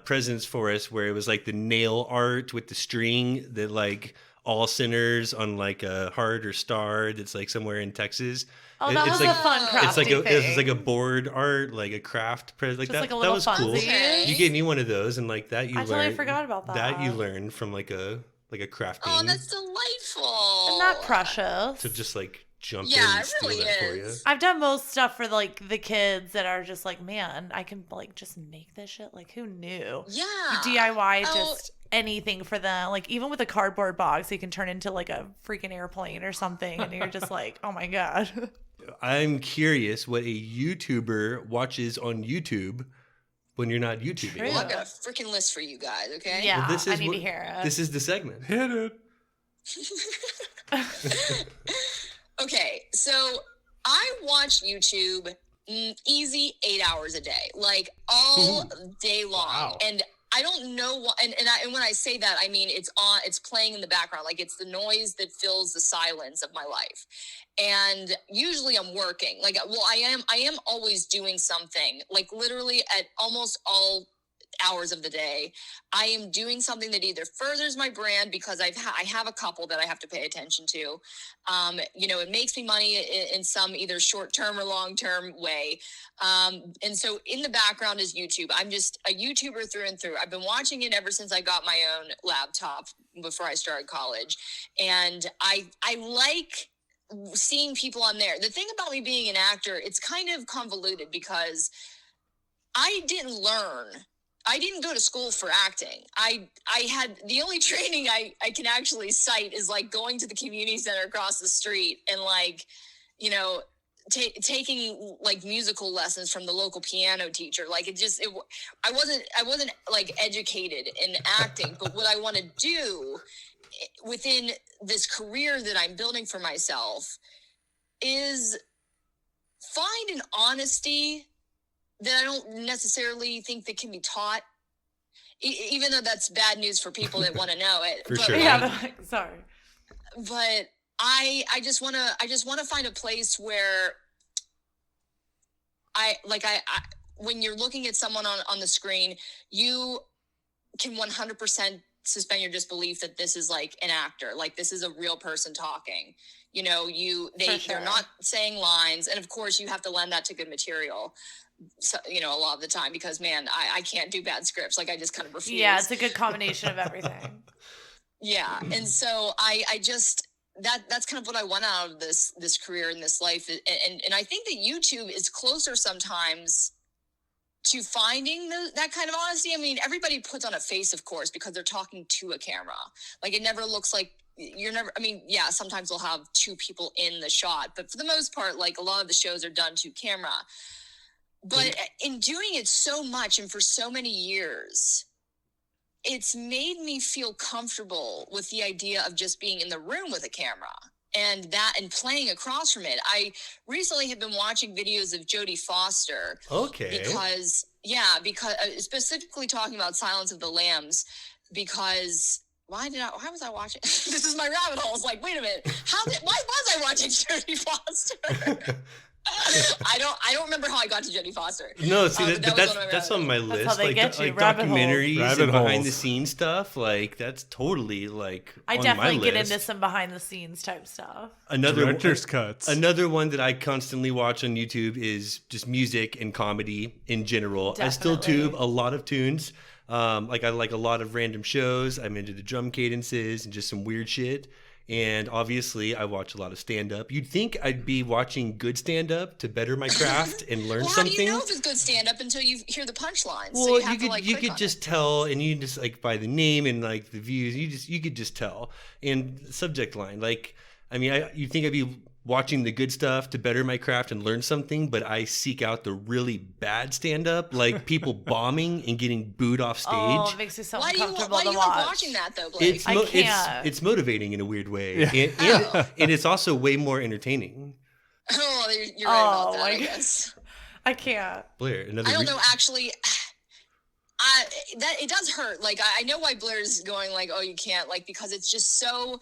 Speaker 4: presents for us where it was like the nail art with the string that like all centers on like a heart or star that's like somewhere in Texas.
Speaker 6: Oh, that was
Speaker 4: like,
Speaker 6: a fun crafty thing.
Speaker 4: It's like a board art, like a craft present, like
Speaker 6: Just
Speaker 4: that.
Speaker 6: like a
Speaker 4: That
Speaker 6: little
Speaker 4: was cool.
Speaker 6: funsy.
Speaker 4: You gave me one of those, and like that you
Speaker 6: I
Speaker 4: learned.
Speaker 6: totally forgot about that.
Speaker 4: That you learned from like a crafting.
Speaker 7: Oh, that's delightful.
Speaker 6: Isn't that precious?
Speaker 4: To just like jump in and steal
Speaker 7: really
Speaker 4: that for you.
Speaker 6: I've done most stuff for like the kids that are just like, man, I can like just make this shit. Like, who knew?
Speaker 7: Yeah.
Speaker 6: You DIY just anything for them. Like, even with a cardboard box, you can turn into like a freaking airplane or something. And you're just like, oh my God.
Speaker 4: I'm curious what a YouTuber watches on YouTube when you're not YouTubing.
Speaker 7: Well, I've got a freaking list for you guys, okay?
Speaker 6: Yeah, well, I need to hear it.
Speaker 4: This is the segment.
Speaker 5: Hit it.
Speaker 7: Okay, so I watch YouTube easy 8 hours a day, like all day long.
Speaker 5: Wow.
Speaker 7: And I don't know what, and when I say that, I mean it's playing in the background, like it's the noise that fills the silence of my life. And usually I'm working. Like, well, I am always doing something. Like, literally at almost all hours of the day, I am doing something that either furthers my brand, because I have a couple that I have to pay attention to. It makes me money in some either short-term or long-term way. And so in the background is YouTube. I'm just a YouTuber through and through. I've been watching it ever since I got my own laptop before I started college. And I like seeing people on there. The thing about me being an actor, it's kind of convoluted because I didn't go to school for acting. I had the only training I can actually cite is like going to the community center across the street and like, taking like musical lessons from the local piano teacher. Like I wasn't like educated in acting, but what I want to do within this career that I'm building for myself is find an honesty that I don't necessarily think that can be taught, even though that's bad news for people that want to know it.
Speaker 4: For sure.
Speaker 6: Yeah, sorry.
Speaker 7: But I just want to find a place where I when you're looking at someone on the screen, you can 100% suspend your disbelief that this is like an actor, like this is a real person talking. They're not saying lines, and of course you have to lend that to good material. So, a lot of the time, because man, I can't do bad scripts. Like, I just kind of refuse.
Speaker 6: Yeah, it's a good combination of everything.
Speaker 7: Yeah, and so I just that's kind of what I want out of this career and this life, and I think that YouTube is closer sometimes to finding that kind of honesty. I mean, everybody puts on a face, of course, because they're talking to a camera. Like, it never looks like sometimes they'll have two people in the shot, but for the most part, like, a lot of the shows are done to camera. But in doing it so much and for so many years, it's made me feel comfortable with the idea of just being in the room with a camera and playing across from it. I recently have been watching videos of Jodie Foster.
Speaker 4: Okay.
Speaker 7: Because specifically talking about Silence of the Lambs, because why was I watching? This is my rabbit hole. It's like, wait a minute. Why was I watching Jodie Foster? I don't remember how I got to Jodie Foster.
Speaker 4: No, see, that's on my list.
Speaker 6: That's how they get you,
Speaker 4: like
Speaker 6: rabbit
Speaker 4: documentaries
Speaker 6: holes.
Speaker 4: and behind the scenes stuff. Like, that's totally like
Speaker 6: I
Speaker 4: on
Speaker 6: definitely
Speaker 4: my
Speaker 6: get
Speaker 4: list.
Speaker 6: into some behind the scenes type stuff.
Speaker 5: Director's cuts.
Speaker 4: Another one that I constantly watch on YouTube is just music and comedy in general.
Speaker 6: Definitely.
Speaker 4: I still tube a lot of tunes. I like a lot of random shows. I'm into the drum cadences and just some weird shit. And obviously, I watch a lot of stand-up. You'd think I'd be watching good stand-up to better my craft and learn something.
Speaker 7: How do you know if it's good stand-up until you hear the punchlines?
Speaker 4: Well,
Speaker 7: so you
Speaker 4: could just tell, and you just like by the name and like the views, you could just tell. And subject line, like, I mean, you'd think I'd be watching the good stuff to better my craft and learn something, but I seek out the really bad stand-up, like people bombing and getting booed off stage.
Speaker 6: Oh, it makes me so uncomfortable to watch.
Speaker 7: Why do you like watching that, though, Blake?
Speaker 6: I can't.
Speaker 4: It's motivating in a weird way,
Speaker 5: Yeah.
Speaker 4: and it's also way more entertaining.
Speaker 7: Oh, you're right about that, I guess.
Speaker 6: I can't.
Speaker 4: Blair,
Speaker 7: I don't know, actually. It does hurt. Like, I know why Blair's going like, oh, you can't, like, because it's just so...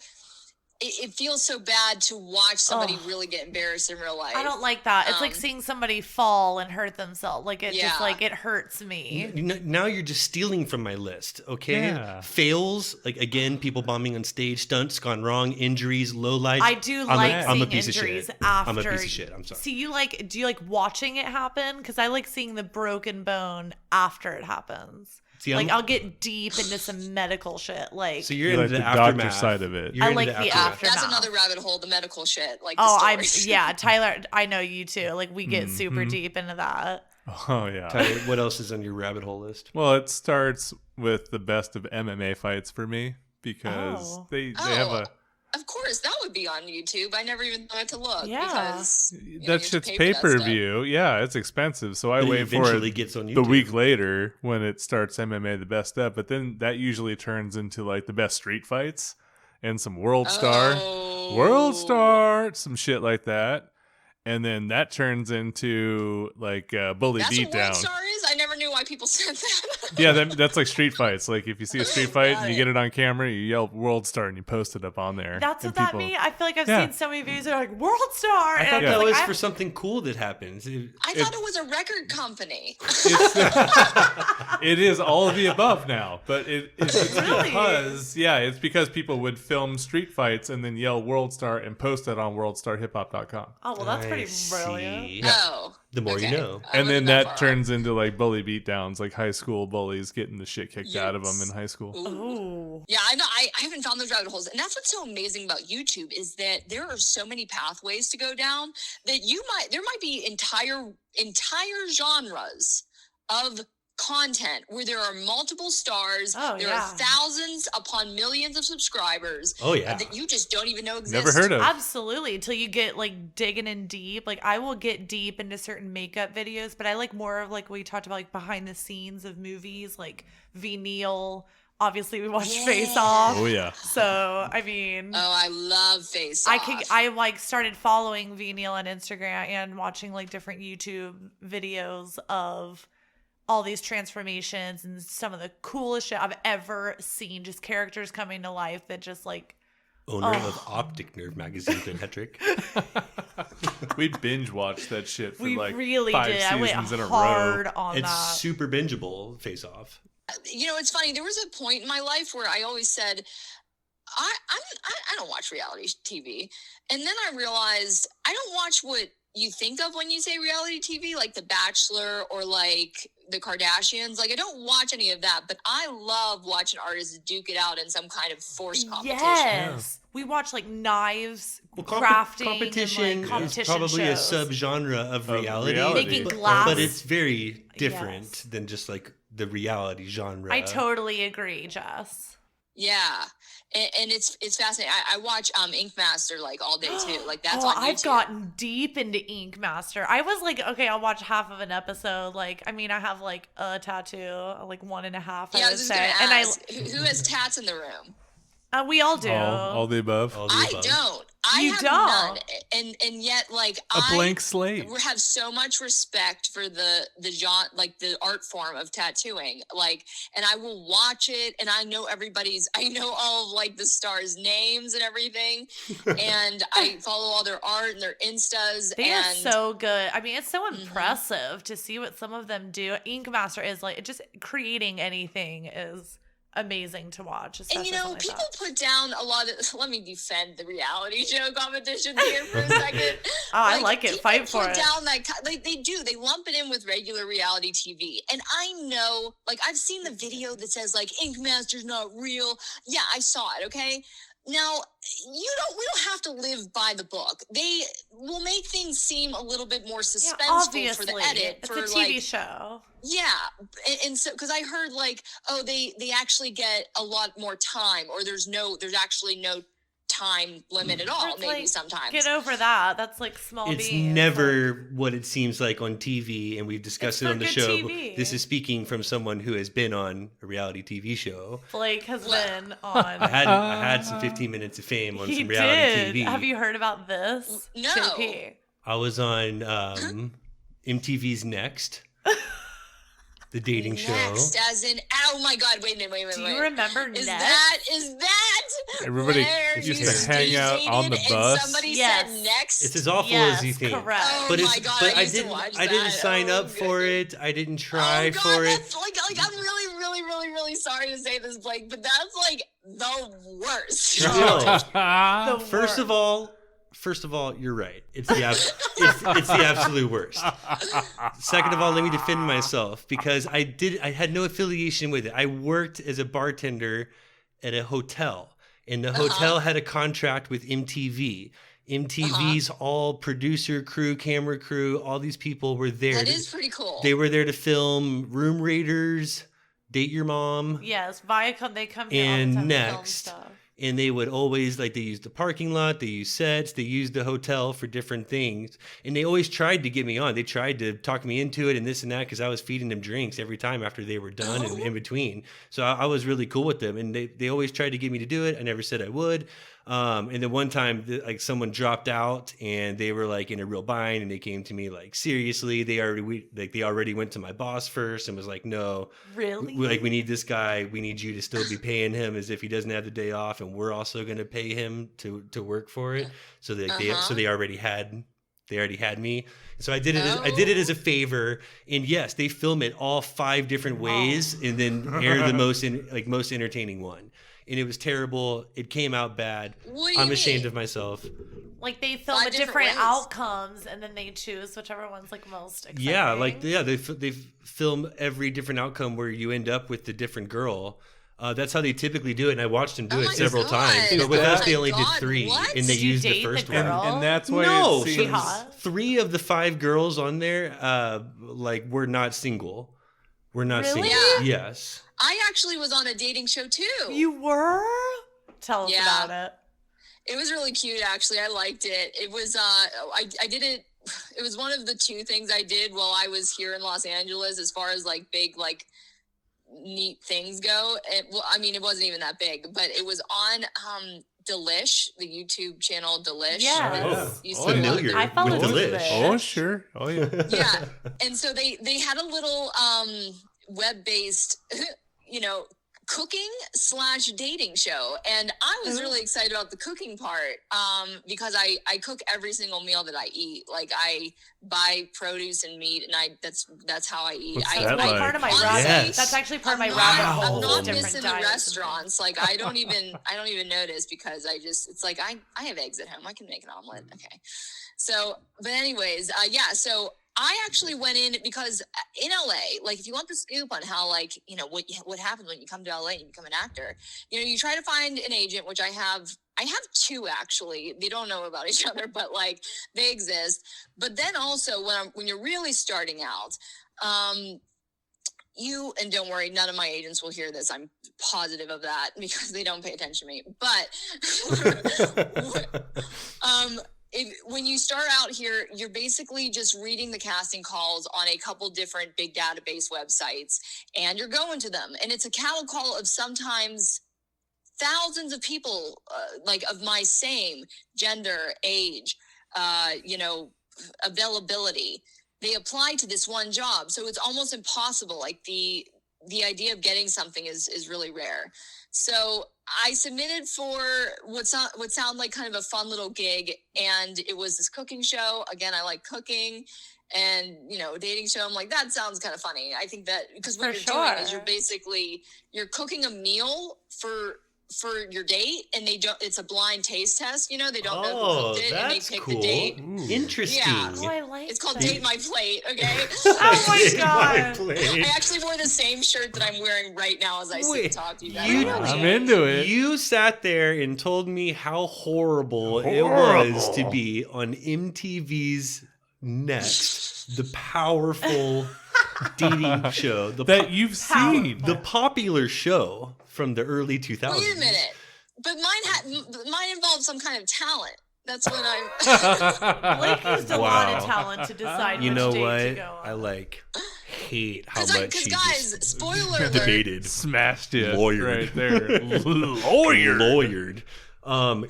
Speaker 7: It feels so bad to watch somebody really get embarrassed in real life.
Speaker 6: I don't like that. It's like seeing somebody fall and hurt themselves. Like, it just like, it hurts me.
Speaker 4: Now you're just stealing from my list, okay?
Speaker 5: Yeah.
Speaker 4: Fails, like, again, people bombing on stage, stunts gone wrong, injuries, low lights.
Speaker 6: I do like seeing
Speaker 4: piece
Speaker 6: injuries
Speaker 4: of shit.
Speaker 6: after.
Speaker 4: I'm a piece of shit. I'm sorry.
Speaker 6: Do you like watching it happen? Because I like seeing the broken bone after it happens.
Speaker 4: See,
Speaker 6: like I'll get deep into some medical shit. Like,
Speaker 4: so you're
Speaker 5: like
Speaker 4: into the
Speaker 5: doctor
Speaker 4: aftermath
Speaker 5: side of it.
Speaker 6: I like the aftermath.
Speaker 7: That's another rabbit hole, the medical shit. Like,
Speaker 6: Tyler, I know you too. Like, we get super deep into that.
Speaker 5: Oh yeah.
Speaker 4: Tyler, what else is on your rabbit hole list?
Speaker 5: Well, it starts with the best of MMA fights for me because they have a.
Speaker 7: Of course, that would be on YouTube. I never even thought to look.
Speaker 6: Yeah.
Speaker 7: Because
Speaker 5: That shit's pay-per-view. Yeah, it's expensive. So I wait for it
Speaker 4: gets on YouTube.
Speaker 5: the week later when it starts MMA the best up. But then that usually turns into like the best street fights and some World Star, some shit like that. And then that turns into like bully
Speaker 7: That's
Speaker 5: beatdown.
Speaker 7: what World Star is? I never knew why people said that.
Speaker 5: Yeah, that's like street fights. Like if you see a street fight and you get it on camera, you yell World Star and you post it up on there.
Speaker 6: That's what that means. I feel like I've seen so many videos that are like World Star.
Speaker 4: I thought that was for something cool that happens.
Speaker 7: I thought it was a record company.
Speaker 5: It is all of the above now, but it's
Speaker 6: Really?
Speaker 5: it's because people would film street fights and then yell World Star and post it on worldstarhiphop.com.
Speaker 6: Oh, well, that's pretty brilliant.
Speaker 7: Oh.
Speaker 4: The more you know.
Speaker 5: And then that turns into like bully beatdowns, like high school bullies getting the shit kicked out of them in high school.
Speaker 6: Ooh.
Speaker 7: Yeah, I know. I haven't found those rabbit holes. And that's what's so amazing about YouTube is that there are so many pathways to go down that there might be entire genres of content where there are multiple stars. There are thousands upon millions of subscribers. That you just don't even know exist.
Speaker 5: Never heard of.
Speaker 6: Absolutely, until you get like digging in deep. Like I will get deep into certain makeup videos, but I like more of like we talked about like behind the scenes of movies, like V. Neil. Obviously, we watched Face Off.
Speaker 5: Oh yeah.
Speaker 6: So I mean,
Speaker 7: I love Face Off.
Speaker 6: I like started following V. Neil on Instagram and watching like different YouTube videos of all these transformations and some of the coolest shit I've ever seen. Just characters coming to life that just like
Speaker 4: owner of Optic Nerve magazine, Patrick.
Speaker 5: We binge watched that shit for like
Speaker 6: really
Speaker 5: 5
Speaker 6: did.
Speaker 5: seasons
Speaker 6: I went
Speaker 5: in a
Speaker 6: hard
Speaker 5: row.
Speaker 6: on
Speaker 4: It's
Speaker 6: that.
Speaker 4: super bingeable. Face Off.
Speaker 7: You know, it's funny. There was a point in my life where I always said, I don't watch reality TV. And then I realized I don't watch what you think of when you say reality TV, like The Bachelor or like the Kardashians. Like I don't watch any of that, but I love watching artists duke it out in some kind of forced competition.
Speaker 6: Yes. We watch like knives, crafting,
Speaker 4: competition,
Speaker 6: and, like, competition
Speaker 4: is probably
Speaker 6: shows.
Speaker 4: a subgenre of reality.
Speaker 6: Making glass.
Speaker 4: But it's very different than just like the reality genre.
Speaker 6: I totally agree, Jess.
Speaker 7: Yeah. And it's fascinating. I watch Ink Master like all day too. Like that's on YouTube.
Speaker 6: I've gotten deep into Ink Master. I was like, okay, I'll watch half of an episode. Like, I mean, I have like a tattoo, like 1.5.
Speaker 7: Yeah, I was just gonna ask, who has tats in the room?
Speaker 6: We all do.
Speaker 5: All the above.
Speaker 7: I don't. I have none. And yet, like,
Speaker 5: blank slate.
Speaker 7: We have so much respect for the genre, like the art form of tattooing. Like, and I will watch it, and I know all of like the stars' names and everything, and I follow all their art and their Instas.
Speaker 6: They are so good. I mean, it's so impressive to see what some of them do. Ink Master is like just creating anything is amazing to watch.
Speaker 7: And you know, people put down a lot of. Let me defend the reality show competition here for a second.
Speaker 6: I like it. Fight for it.
Speaker 7: Down that like they do. They lump it in with regular reality TV, and I know, like I've seen the video that says like Ink Master's not real. Yeah, I saw it. Okay. Now, we don't have to live by the book. They will make things seem a little bit more suspenseful for the edit.
Speaker 6: It's a TV show.
Speaker 7: Yeah. And so, because I heard like, oh, they actually get a lot more time, or there's actually no time limit at all, maybe like, sometimes.
Speaker 6: Get over that. That's like small
Speaker 4: It's never what it seems like on TV, and we've discussed it on the show.
Speaker 6: TV.
Speaker 4: This is speaking from someone who has been on a reality TV show.
Speaker 6: Blake has been on.
Speaker 4: I had some 15 minutes of fame on some reality TV.
Speaker 6: Have you heard about this?
Speaker 7: No.
Speaker 6: JP?
Speaker 4: I was on MTV's Next. The dating show.
Speaker 7: Next, as in, oh my God, wait a minute.
Speaker 6: Do you remember Next?
Speaker 7: Is that
Speaker 5: everybody used to hang out on the bus?
Speaker 7: Somebody said Next.
Speaker 4: It's as awful as you think.
Speaker 6: Correct.
Speaker 7: Oh
Speaker 4: but
Speaker 7: my God,
Speaker 4: I didn't sign up for it. I didn't try for it.
Speaker 7: That's like I'm really, really, really, really sorry to say this, Blake, but that's like the worst.
Speaker 4: No. First of all, First of all, you're right. It's the absolute worst. Second of all, let me defend myself because I had no affiliation with it. I worked as a bartender at a hotel, and the hotel had a contract with MTV. MTV's all producer crew, camera crew, all these people were there.
Speaker 7: That is pretty cool.
Speaker 4: They were there to film Room Raiders, Date Your Mom.
Speaker 6: Yes, Viacom, they come here all the time to film stuff.
Speaker 4: And they would always, like, they used the parking lot, they used sets, they used the hotel for different things. And they always tried to get me on. They tried to talk me into it and this and that because I was feeding them drinks every time after they were done and in between. So I was really cool with them. And they always tried to get me to do it. I never said I would. And then one time, like, someone dropped out and they were like in a real bind and they came to me like, seriously, they already went to my boss first and was like, no,
Speaker 6: really?
Speaker 4: We need this guy. We need you to still be paying him as if he doesn't have the day off. And we're also going to pay him to work for it. So they already had me. So I did it as a favor. And yes, they film it all 5 different ways and then air the most entertaining one. And it was terrible. It came out bad. I'm ashamed of myself.
Speaker 6: Like they film different outcomes and then they choose whichever one's like most exciting.
Speaker 4: Yeah, they film every different outcome where you end up with the different girl. That's how they typically do it, and I watched them do it several times. But with us, they only did 3, and they used the first one.
Speaker 5: And that's why
Speaker 6: she hot.
Speaker 4: 3 of the 5 girls on there, were not single. We're not single.
Speaker 7: Yeah.
Speaker 4: Yes.
Speaker 7: I actually was on a dating show too.
Speaker 6: You were? Tell us about it.
Speaker 7: It was really cute, actually. I liked it. It was I did it. It was one of the 2 things I did while I was here in Los Angeles, as far as like big neat things go. It wasn't even that big, but it was on Delish, the YouTube channel Delish.
Speaker 6: Yeah.
Speaker 4: Familiar.
Speaker 6: I follow
Speaker 4: Delish.
Speaker 5: Oh, sure. Oh, yeah.
Speaker 7: Yeah. And so they had a little web-based, cooking/dating show. And I was really excited about the cooking part because I cook every single meal that I eat. Like I buy produce and meat and that's how I eat.
Speaker 5: What's that like?
Speaker 6: Part of my rabbit. That's actually part of my rabbit hole.
Speaker 7: I'm not missing the restaurants. Like I don't even notice because it's like I have eggs at home. I can make an omelet. Okay. So, but anyways, so I actually went in because in LA, like if you want the scoop on how what happens when you come to LA and you become an actor, you try to find an agent, which I have 2 actually. They don't know about each other, but like they exist. But then also when you're really starting out, and don't worry, none of my agents will hear this. I'm positive of that because they don't pay attention to me. But when you start out here, you're basically just reading the casting calls on a couple different big database websites, and you're going to them. And it's a cattle call of sometimes thousands of people, of my same gender, age, availability. They apply to this one job. So it's almost impossible. Like the idea of getting something is really rare. So I submitted for what sounded like kind of a fun little gig, and it was this cooking show. Again, I like cooking, and dating show. I'm like, that sounds kind of funny. I think that because what you're doing is you're cooking a meal for your date, and it's a blind taste test. They don't know who cooked it, and they pick the date.
Speaker 4: Ooh. Interesting.
Speaker 6: Yeah. Oh, I like
Speaker 7: it's called Date My Plate. Okay.
Speaker 6: Oh my god.
Speaker 7: I actually wore the same shirt that I'm wearing right now as I sit and talk to you guys.
Speaker 5: I'm into it.
Speaker 4: You sat there and told me how horrible it was to be on MTV's Next, the powerful dating show
Speaker 5: that you've seen,
Speaker 4: the popular show from the early 2000s.
Speaker 7: Wait a minute, but mine involved some kind of talent. That's what I'm.
Speaker 6: Blake used a lot of talent to decide which date to go on.
Speaker 4: I hate how much she
Speaker 7: guys, spoiler alert,
Speaker 4: debated,
Speaker 5: smashed it,
Speaker 4: lawyered
Speaker 5: right there,
Speaker 4: lawyered.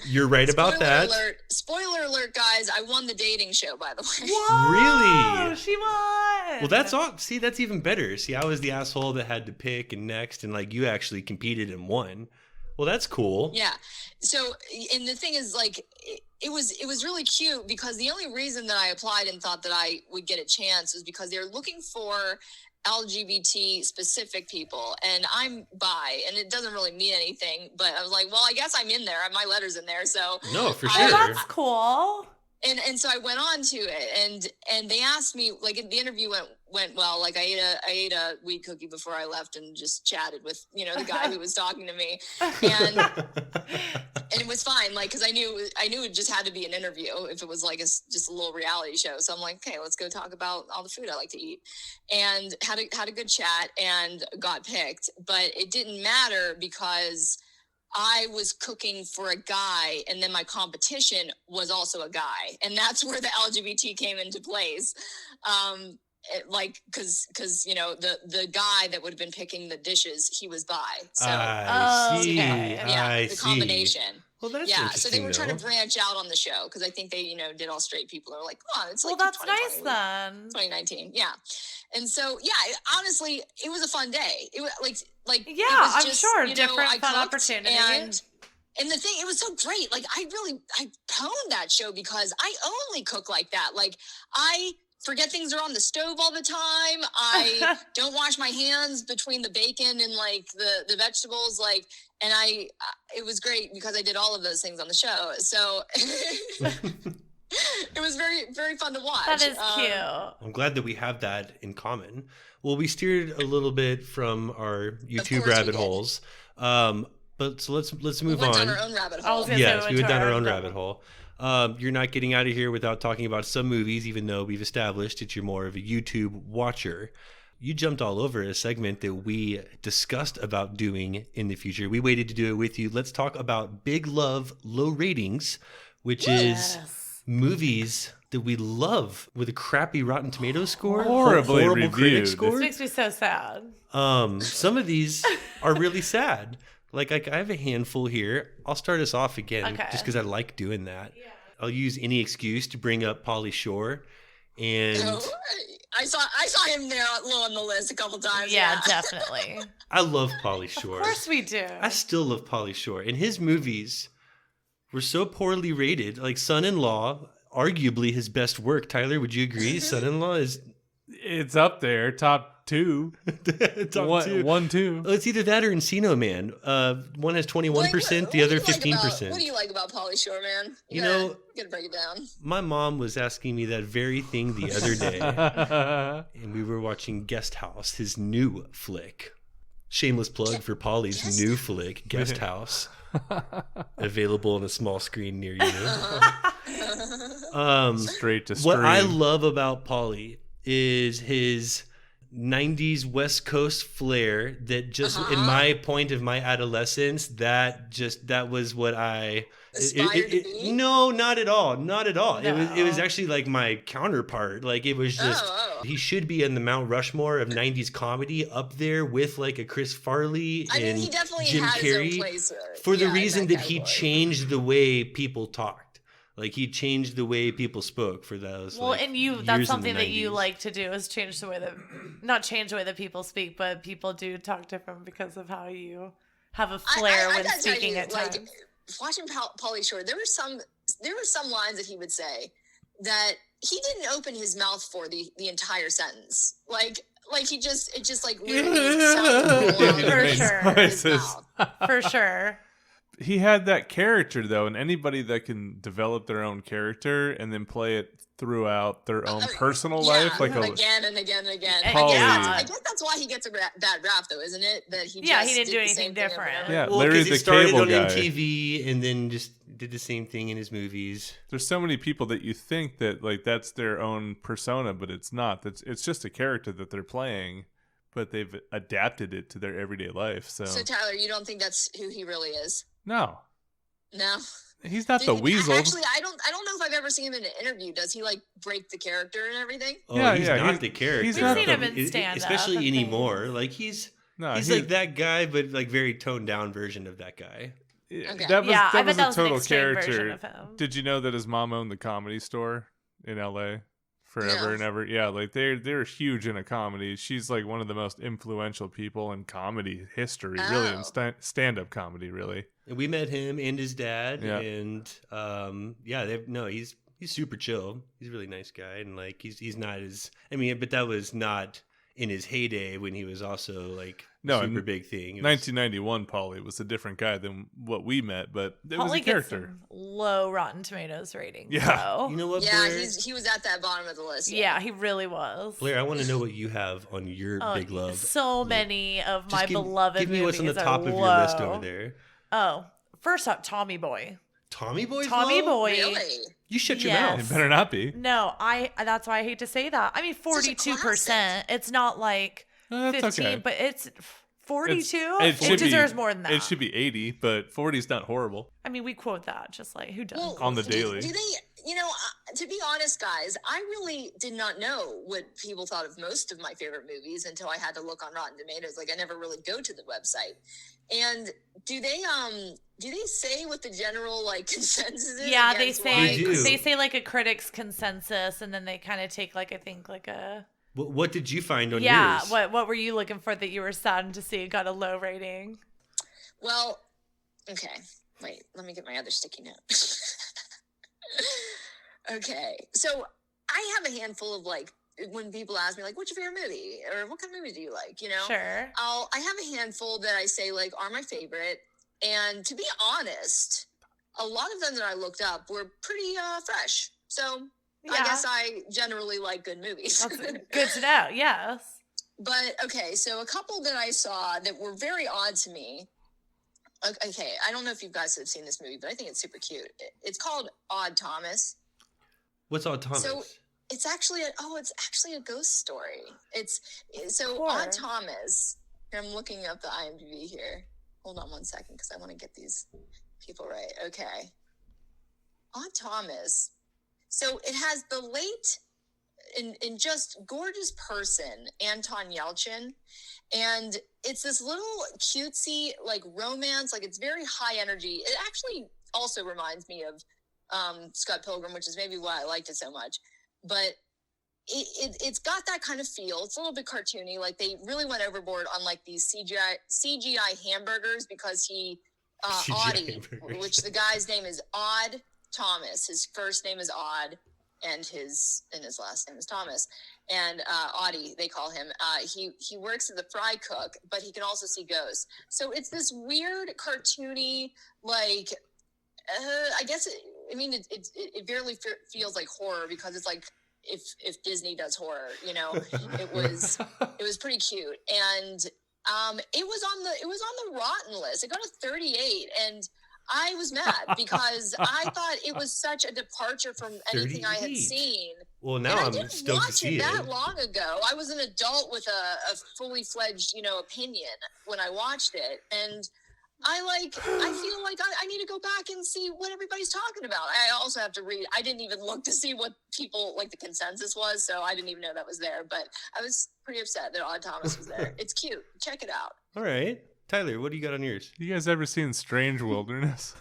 Speaker 4: You're right about that.
Speaker 7: Spoiler alert, guys! I won the dating show, by the way.
Speaker 6: Whoa,
Speaker 4: really?
Speaker 6: She won.
Speaker 4: Well, that's all. See, that's even better. See, I was the asshole that had to pick and next, and you actually competed and won. Well, that's cool.
Speaker 7: Yeah. So, and the thing is, it was really cute because the only reason that I applied and thought that I would get a chance was because they're looking for LGBT specific people, and I'm bi, and it doesn't really mean anything, but I was like, well, I guess I'm in there. My letter's in there, so
Speaker 4: no, for sure.
Speaker 6: That's cool.
Speaker 7: And so I went on to it, and they asked me, like, the interview went well. Like, I ate a weed cookie before I left and just chatted with, the guy who was talking to me, and it was fine. Like, cause I knew it just had to be an interview if it was like just a little reality show. So I'm like, okay, let's go talk about all the food I like to eat, and had a good chat and got picked, but it didn't matter because I was cooking for a guy, and then my competition was also a guy, and that's where the LGBT came into place. Cause the guy that would have been picking the dishes, he was bi. So
Speaker 4: I see.
Speaker 7: yeah,
Speaker 4: I
Speaker 7: the
Speaker 4: see.
Speaker 7: combination.
Speaker 4: Well, that's
Speaker 7: yeah.
Speaker 4: interesting,
Speaker 7: So they were trying to
Speaker 4: though.
Speaker 7: branch out on the show because I think they, did all straight people. Are like, come on, it's like
Speaker 6: that's
Speaker 7: 2020,
Speaker 6: nice then.
Speaker 7: 2019, yeah. And so honestly, it was a fun day. It was like
Speaker 6: yeah,
Speaker 7: it was
Speaker 6: I'm
Speaker 7: just,
Speaker 6: sure
Speaker 7: I
Speaker 6: different fun
Speaker 7: cooked,
Speaker 6: opportunity.
Speaker 7: And the thing, it was so great. Like, I pwned that show because I only cook like that. Like, I forget things are on the stove all the time. I don't wash my hands between the bacon and like the vegetables. Like, and it was great because I did all of those things on the show. So it was very, very fun to watch.
Speaker 6: That is cute.
Speaker 4: I'm glad that we have that in common. Well, we steered a little bit from our YouTube rabbit holes. But so let's move on.
Speaker 7: We went down our own rabbit hole.
Speaker 4: Yes, we went down our own rabbit hole. You're not getting out of here without talking about some movies, even though we've established that you're more of a YouTube watcher. You jumped all over a segment that we discussed about doing in the future. We waited to do it with you. Let's talk about Big Love, Low Ratings, which is movies that we love with a crappy Rotten Tomatoes score.
Speaker 5: Horribly
Speaker 4: horrible
Speaker 5: reviewed.
Speaker 4: critic scores.
Speaker 6: This makes me so sad.
Speaker 4: Some of these are really sad. Like I have a handful here. I'll start us off again just because I like doing that. Yeah. I'll use any excuse to bring up Pauly Shore. And
Speaker 7: I saw him there low on the list a couple times.
Speaker 6: Yeah, definitely.
Speaker 4: I love Pauly Shore.
Speaker 6: Of course we do.
Speaker 4: I still love Pauly Shore. And his movies were so poorly rated. Like Son-in-Law, arguably his best work. Tyler, would you agree? Son-in-Law is...
Speaker 5: It's up there, top two.
Speaker 4: Top two.
Speaker 5: 1, 2.
Speaker 4: It's either that or Encino Man. One has 21%, the other 15%.
Speaker 7: What do you like about Pauly Shore, man? You gotta break it down.
Speaker 4: My mom was asking me that very thing the other day, and we were watching Guest House, his new flick. Shameless plug for Pauly's new flick, Guest House. Available on a small screen near you.
Speaker 5: Straight to stream.
Speaker 4: What I love about Pauly is his 90s West Coast flair that just in my point of my adolescence, that was what I
Speaker 7: aspired to be?
Speaker 4: No, not at all. Not at all.
Speaker 6: No.
Speaker 4: It was actually like my counterpart. Like it was just he should be in the Mount Rushmore of 90s comedy, up there with like a Chris Farley and
Speaker 7: he definitely
Speaker 4: Jim
Speaker 7: had
Speaker 4: Carrey,
Speaker 7: his own place
Speaker 4: for the reason that
Speaker 7: category.
Speaker 4: he changed the way people talked. Like he changed the way people spoke for those.
Speaker 6: Well,
Speaker 4: like,
Speaker 6: and
Speaker 4: years
Speaker 6: that's
Speaker 4: in
Speaker 6: something
Speaker 4: the
Speaker 6: that you
Speaker 4: 90s.
Speaker 6: like to do is change the way that, not change the way that people speak, but people do talk different because of how you have a flair when
Speaker 7: gotta tell
Speaker 6: speaking
Speaker 7: you,
Speaker 6: at times.
Speaker 7: like, watching Pauly Shore, there were some lines that he would say that he didn't open his mouth for the entire sentence. Like it just like literally sounded
Speaker 6: For sure.
Speaker 7: in his mouth.
Speaker 6: For sure.
Speaker 5: He had that character, though, and anybody that can develop their own character and then play it throughout their own personal life, like
Speaker 7: again and again and again.
Speaker 5: Pauly.
Speaker 7: I guess that's why he gets a bad rap, though, isn't it? That he
Speaker 6: He
Speaker 7: just
Speaker 6: didn't do
Speaker 7: the
Speaker 6: anything
Speaker 7: same thing over
Speaker 6: different.
Speaker 7: and over.
Speaker 5: Yeah,
Speaker 4: Well,
Speaker 5: Larry
Speaker 4: 'cause
Speaker 5: the
Speaker 4: he started
Speaker 5: Cable
Speaker 4: on
Speaker 5: Guy.
Speaker 4: MTV and then just did the same thing in his movies.
Speaker 5: There's so many people that you think that like that's their own persona, but it's not. It's just a character that they're playing, but they've adapted it to their everyday life. So
Speaker 7: Tyler, you don't think that's who he really is?
Speaker 5: no,
Speaker 7: He's
Speaker 5: not the weasel.
Speaker 7: Actually, I don't know if I've ever seen him in an interview. Does he like break the character and everything?
Speaker 4: Oh,
Speaker 5: Yeah,
Speaker 4: he's
Speaker 5: yeah,
Speaker 4: not
Speaker 5: he's-
Speaker 4: the character.
Speaker 5: he's
Speaker 6: We've
Speaker 5: not
Speaker 6: seen
Speaker 5: the-
Speaker 6: him in stand-up,
Speaker 4: especially
Speaker 6: I think.
Speaker 4: anymore. Like he's like that guy, but like very toned down version of that guy.
Speaker 7: Okay.
Speaker 5: That was,
Speaker 6: Yeah, I
Speaker 5: that
Speaker 6: bet
Speaker 5: was
Speaker 6: that
Speaker 5: a
Speaker 6: was an
Speaker 5: total
Speaker 6: extreme version
Speaker 5: character.
Speaker 6: of him.
Speaker 5: Did you know that his mom owned the Comedy Store in LA forever
Speaker 7: No.
Speaker 5: and ever? Yeah, like they're huge into comedy. She's like one of the most influential people in comedy history, really, in stand-up comedy, really.
Speaker 4: And we met him and his dad,
Speaker 5: Yeah.
Speaker 4: and he's super chill. He's a really nice guy, and like he's not as but that was not in his heyday when he was also like
Speaker 5: No,
Speaker 4: super big thing.
Speaker 5: 1991, Paulie was a different guy than what we met, but it was a
Speaker 6: Paulie
Speaker 5: character.
Speaker 6: gets some low Rotten Tomatoes ratings.
Speaker 5: Yeah.
Speaker 6: So.
Speaker 4: You know what,
Speaker 7: Yeah,
Speaker 4: Blair?
Speaker 7: he was at that bottom of the list.
Speaker 6: Yeah, he really was.
Speaker 4: Blair, I want to know what you have on your big love.
Speaker 6: So many of my beloved
Speaker 4: give me what's on the
Speaker 6: movies
Speaker 4: top
Speaker 6: are
Speaker 4: of your
Speaker 6: low.
Speaker 4: list over there.
Speaker 6: Oh, first up, Tommy Boy.
Speaker 4: Tommy Boy's
Speaker 6: Tommy
Speaker 4: low?
Speaker 6: Boy.
Speaker 7: Really?
Speaker 4: You shut your
Speaker 6: Yes.
Speaker 4: mouth.
Speaker 5: It better not be.
Speaker 6: No, that's why I hate to say that. I mean, 42%. It's not like
Speaker 5: That's
Speaker 6: 15,
Speaker 5: okay.
Speaker 6: but it's 42.
Speaker 5: It should
Speaker 6: deserves
Speaker 5: be,
Speaker 6: more than that.
Speaker 5: It should be 80, but 40 is not horrible.
Speaker 6: I mean, we quote that just like who does?
Speaker 7: Well,
Speaker 5: On the daily.
Speaker 7: Do they, to be honest, guys, I really did not know what people thought of most of my favorite movies until I had to look on Rotten Tomatoes. Like, I never really go to the website. And do they say what the general like consensus is?
Speaker 6: Yeah, they
Speaker 7: against
Speaker 6: say
Speaker 7: why-
Speaker 6: they say like a critic's consensus, and then they kind of take like I think like a
Speaker 4: What did you find on
Speaker 6: yeah.
Speaker 4: yours?
Speaker 6: What were you looking for that you were saddened to see it got a low rating?
Speaker 7: Well, okay. Wait, let me get my other sticky note. Okay, so I have a handful of like when people ask me like, "What's your favorite movie?" or "What kind of movies do you like?"
Speaker 6: Sure.
Speaker 7: I have a handful that I say like are my favorite, and to be honest, a lot of them that I looked up were pretty fresh. So I
Speaker 6: Yeah.
Speaker 7: guess I generally like good movies.
Speaker 6: That's good to know. Yes.
Speaker 7: But okay, so a couple that I saw that were very odd to me. Okay, I don't know if you guys have seen this movie, but I think it's super cute. It's called Odd Thomas.
Speaker 4: What's Odd Thomas?
Speaker 7: So it's actually a ghost story. So
Speaker 6: Cool.
Speaker 7: Odd Thomas. I'm looking up the IMDb here. Hold on one second because I want to get these people right. Okay. Odd Thomas. So it has the late and just gorgeous person, Anton Yelchin. And it's this little cutesy, like romance, like it's very high energy. It actually also reminds me of Scott Pilgrim, which is maybe why I liked it so much. But it's got that kind of feel. It's a little bit cartoony. Like they really went overboard on like these CGI hamburgers because Audie, which the guy's name is Odd Thomas. His first name is Odd, and his last name is Thomas. And Audie, they call him. He works at the fry cook, but he can also see ghosts. So it's this weird cartoony, like I guess it barely feels like horror because it's like if Disney does horror, it was pretty cute. And it was on the rotten list. It got a 38, and I was mad because I thought it was such a departure from anything I had seen.
Speaker 4: Well, now I'm stoked to see it.
Speaker 7: I didn't watch it that long ago. I was an adult with a fully fledged, opinion when I watched it, and I feel like I need to go back and see what everybody's talking about. I also have to read. I didn't even look to see what people like the consensus was, so I didn't even know that was there. But I was pretty upset that Odd Thomas was there. It's cute. Check it out.
Speaker 4: All right. Tyler, what do you got on yours?
Speaker 5: You guys ever seen Strange Wilderness?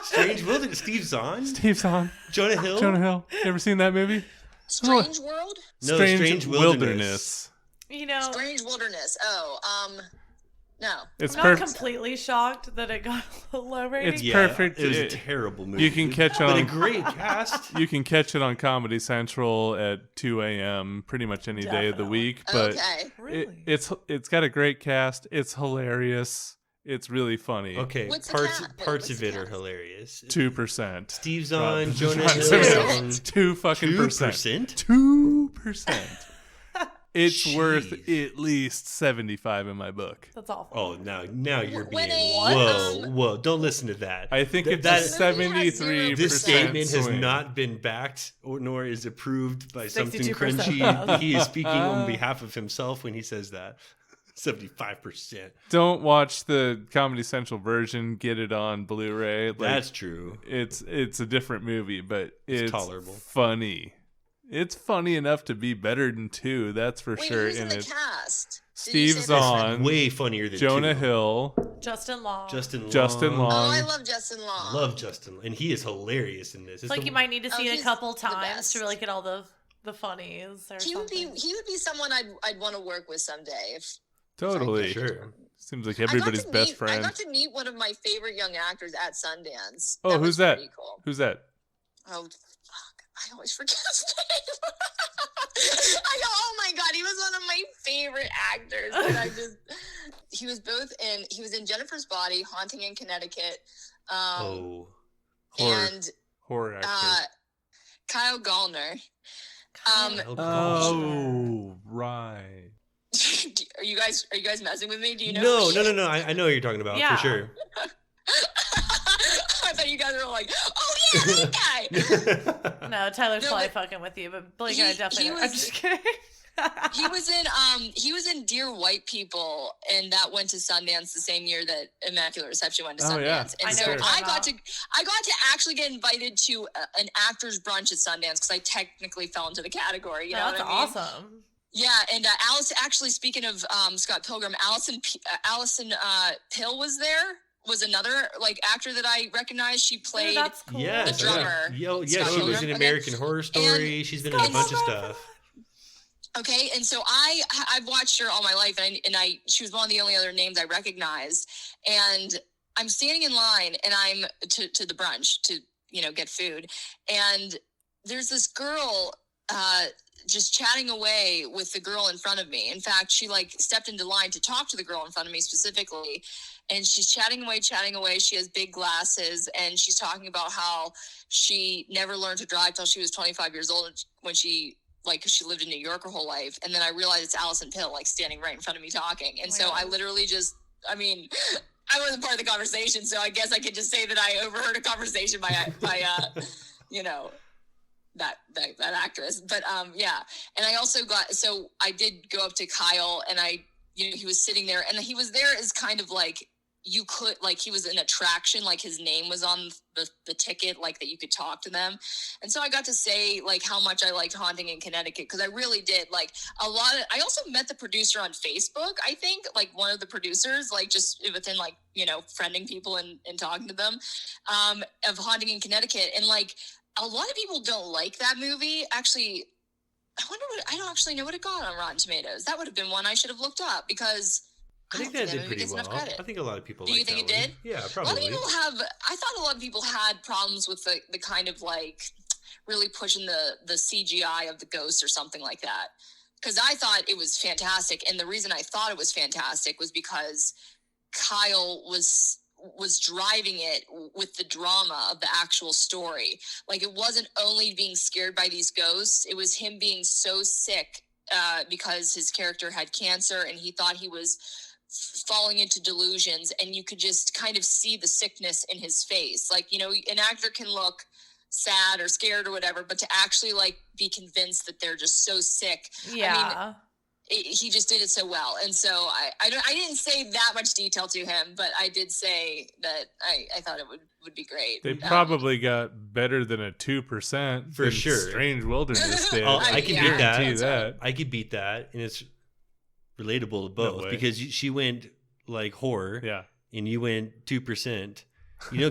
Speaker 4: Strange Wilderness? Steve Zahn?
Speaker 5: Steve Zahn.
Speaker 4: Jonah Hill?
Speaker 5: Jonah Hill. You ever seen that movie?
Speaker 7: Strange World?
Speaker 4: No,
Speaker 5: Strange Wilderness.
Speaker 7: Strange Wilderness. No.
Speaker 5: It's
Speaker 6: I'm not completely shocked that it got a low rating.
Speaker 5: It's perfect.
Speaker 4: It was a terrible movie.
Speaker 5: You can catch
Speaker 4: but
Speaker 5: on
Speaker 4: a great cast.
Speaker 5: You can catch it on Comedy Central at 2 a.m. pretty much any day of the week. But
Speaker 7: really?
Speaker 5: it's got a great cast. It's hilarious. It's really funny.
Speaker 4: Okay, parts of it are hilarious.
Speaker 5: 2%.
Speaker 4: Steve Zahn, Jonah Hill.
Speaker 5: 2 fucking
Speaker 4: 2%.
Speaker 5: 2%. It's worth at least 75 in my book.
Speaker 6: That's awful.
Speaker 4: Oh, now you're being
Speaker 7: What?
Speaker 4: whoa! Don't listen to that.
Speaker 5: I think it's a 73%.
Speaker 4: This statement has
Speaker 5: swing.
Speaker 4: not been backed nor is approved by Something
Speaker 6: 62%.
Speaker 4: Crunchy. He is speaking on behalf of himself when he says that. 75%.
Speaker 5: Don't watch the Comedy Central version. Get it on Blu-ray.
Speaker 4: That's true.
Speaker 5: It's a different movie, but it's
Speaker 4: tolerable.
Speaker 5: Funny. It's funny enough to be better than 2, that's for sure.
Speaker 7: Who's in the cast?
Speaker 5: Steve Zahn,
Speaker 4: way funnier than
Speaker 5: Jonah
Speaker 4: 2.
Speaker 5: Hill,
Speaker 6: Justin Long.
Speaker 5: Justin
Speaker 7: Oh,
Speaker 5: Long.
Speaker 7: I love Justin Long.
Speaker 4: Love Justin, and he is hilarious in this.
Speaker 6: It's like you might need to see it a
Speaker 7: he's
Speaker 6: couple
Speaker 7: the
Speaker 6: times
Speaker 7: best.
Speaker 6: to really get all the funnies or
Speaker 7: He would
Speaker 6: something.
Speaker 7: be someone I'd want to work with someday.
Speaker 5: Totally.
Speaker 4: Sure.
Speaker 5: Seems like everybody's best friend.
Speaker 7: I got to meet one of my favorite young actors at Sundance.
Speaker 5: Oh, who's that?
Speaker 7: Pretty cool.
Speaker 5: Who's that?
Speaker 7: Oh, fuck. I always forget his name. Oh my God. He was was one of my favorite actors. And he was in Jennifer's Body, Haunting in Connecticut.
Speaker 5: Horror actor.
Speaker 7: Kyle Gallner.
Speaker 5: Right.
Speaker 7: Are you guys messing with me? Do you know?
Speaker 4: No. I know what you're talking about for sure.
Speaker 7: I thought you guys were like, oh yeah, that guy.
Speaker 6: No, Tyler's probably fucking with you, but Blake and I definitely. I'm just kidding.
Speaker 7: He was in Dear White People, and that went to Sundance the same year that Immaculate Reception went to Sundance.
Speaker 5: Yeah.
Speaker 7: And so I got to actually get invited to an actor's brunch at Sundance because I technically fell into the category. You know what I mean?
Speaker 6: That's awesome.
Speaker 7: Yeah, and Alice. Actually, speaking of Scott Pilgrim, Allison Pill was there. Was another actor that I recognized. She played
Speaker 6: that's cool.
Speaker 7: the drummer.
Speaker 4: She was in American Horror Story.
Speaker 7: And
Speaker 4: she's been in a bunch of stuff.
Speaker 7: Okay, and so I've watched her all my life, and she was one of the only other names I recognized. And I'm standing in line, and I'm to the brunch to get food, and there's this girl just chatting away with the girl in front of me. In fact, she stepped into line to talk to the girl in front of me specifically, and she's chatting away. She has big glasses, and she's talking about how she never learned to drive till she was 25 years old when she cause she lived in New York her whole life. And then I realized it's Allison Pill standing right in front of me talking. And so I literally I wasn't part of the conversation, so I guess I could just say that I overheard a conversation by that actress. But yeah. And I also I did go up to Kyle, and he was sitting there, and he was there as kind of you could he was an attraction, his name was on the ticket, that you could talk to them. And so I got to say how much I liked Haunting in Connecticut, because I really did I also met the producer on Facebook, I think, one of the producers, just within friending people and talking to them, of Haunting in Connecticut. And a lot of people don't like that movie. Actually, I don't actually know what it got on Rotten Tomatoes. That would have been one I should have looked up, because
Speaker 4: I think that did pretty well. I think a lot of people
Speaker 7: Do you think it did?
Speaker 4: Yeah, probably.
Speaker 7: I thought a lot of people had problems with the kind of really pushing the CGI of the ghost or something like that. Because I thought it was fantastic. And the reason I thought it was fantastic was because Kyle was driving it with the drama of the actual story. It wasn't only being scared by these ghosts, it was him being so sick because his character had cancer, and he thought he was falling into delusions, and you could just kind of see the sickness in his face. An actor can look sad or scared or whatever, but to actually be convinced that they're just so sick.
Speaker 6: Yeah.
Speaker 7: He just did it so well. And so I didn't say that much detail to him, but I did say that I thought it would be great.
Speaker 5: They probably got better than a 2%
Speaker 4: for sure.
Speaker 5: Strange Wilderness did.
Speaker 4: I can beat that.
Speaker 5: That.
Speaker 4: I could beat that, and it's relatable to both, because she went horror, and you went 2%.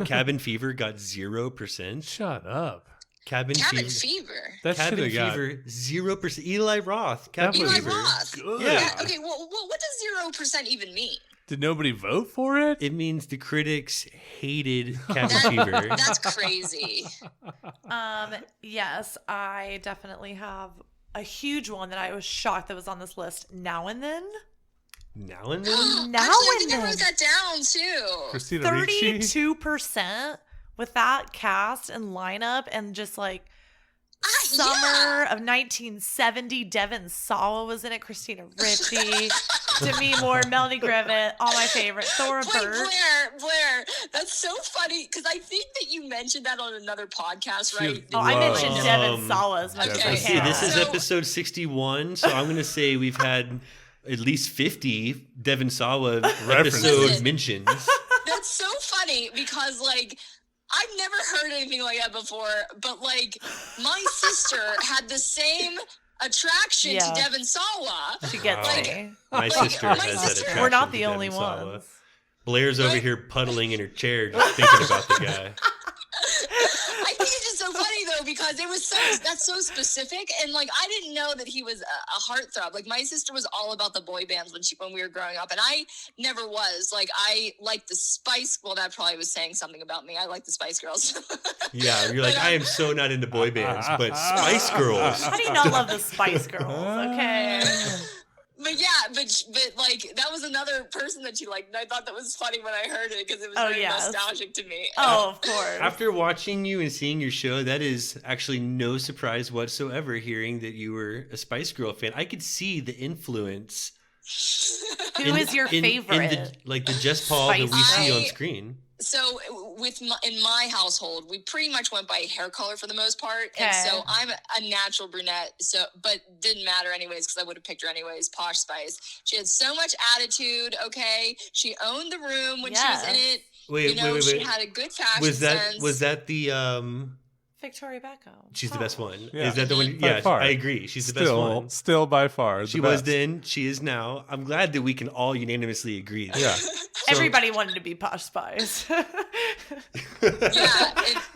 Speaker 4: Cabin Fever got 0%.
Speaker 5: Shut up.
Speaker 7: Cabin Fever.
Speaker 5: That
Speaker 4: Cabin Fever, 0%. Eli Roth. Cabin Fever.
Speaker 7: Roth.
Speaker 5: Good.
Speaker 7: Yeah. Okay. Well, what does 0% even mean?
Speaker 5: Did nobody vote for it?
Speaker 4: It means the critics hated Cabin Fever.
Speaker 7: That's crazy.
Speaker 6: Yes, I definitely have a huge one that I was shocked that was on this list. Now and Then.
Speaker 4: Now and Then?
Speaker 6: Now
Speaker 7: Actually,
Speaker 6: and Then.
Speaker 7: I wrote that down too.
Speaker 5: Christina Ricci?
Speaker 6: 32% with that cast and lineup, and just summer of 1970. Devin Sawa was in it. Christina Ricci, Demi Moore, Melanie Griffith, all my favorite. Thora Birch.
Speaker 7: Blair, that's so funny, because I think that you mentioned that on another podcast, right?
Speaker 6: I mentioned Devin Sawa as much as I
Speaker 4: See,
Speaker 6: can.
Speaker 4: this is episode 61, so I'm going to say we've had at least 50 Devin Sawa episode mentions.
Speaker 7: That's so funny, because I've never heard anything like that before, but my sister had the same attraction to Devin Sawa.
Speaker 6: She gets me.
Speaker 4: My sister has that attraction.
Speaker 6: We're not the
Speaker 4: to
Speaker 6: only
Speaker 4: Devin Sawa.
Speaker 6: ones.
Speaker 4: Blair's over here puddling in her chair, just thinking about the guy.
Speaker 7: I think it's just so funny though, because that's so specific. And like, I didn't know that he was a heartthrob. Like, my sister was all about the boy bands when we were growing up. And I never was. Like, I liked the Spice. Well, that probably was saying something about me. I like the Spice Girls.
Speaker 4: Yeah, you're like, I am so not into boy bands, but Spice Girls.
Speaker 6: How do you not love the Spice Girls? Okay.
Speaker 7: But yeah, but like, that was another person that you liked, and I thought that was funny when I heard it because it was very nostalgic to me.
Speaker 6: Oh, of course.
Speaker 4: After watching you and seeing your show, that is actually no surprise whatsoever. Hearing that you were a Spice Girl fan, I could see the influence.
Speaker 6: Who is your favorite?
Speaker 4: The Jess Paul that we see on screen.
Speaker 7: So in my household, we pretty much went by hair color for the most part. Okay. And so I'm a natural brunette, but didn't matter anyways because I would have picked her anyways. Posh Spice. She had so much attitude, okay? She owned the room when she was in it. Wait. She had a good fashion sense.
Speaker 4: Was that the
Speaker 6: Victoria Beckham?
Speaker 4: She's the best one. Yeah. Is that the one? Yeah, I agree. She's the best one.
Speaker 5: Still by far.
Speaker 4: She was then. She is now. I'm glad that we can all unanimously agree.
Speaker 5: Yeah.
Speaker 6: Everybody wanted to be Posh Spice.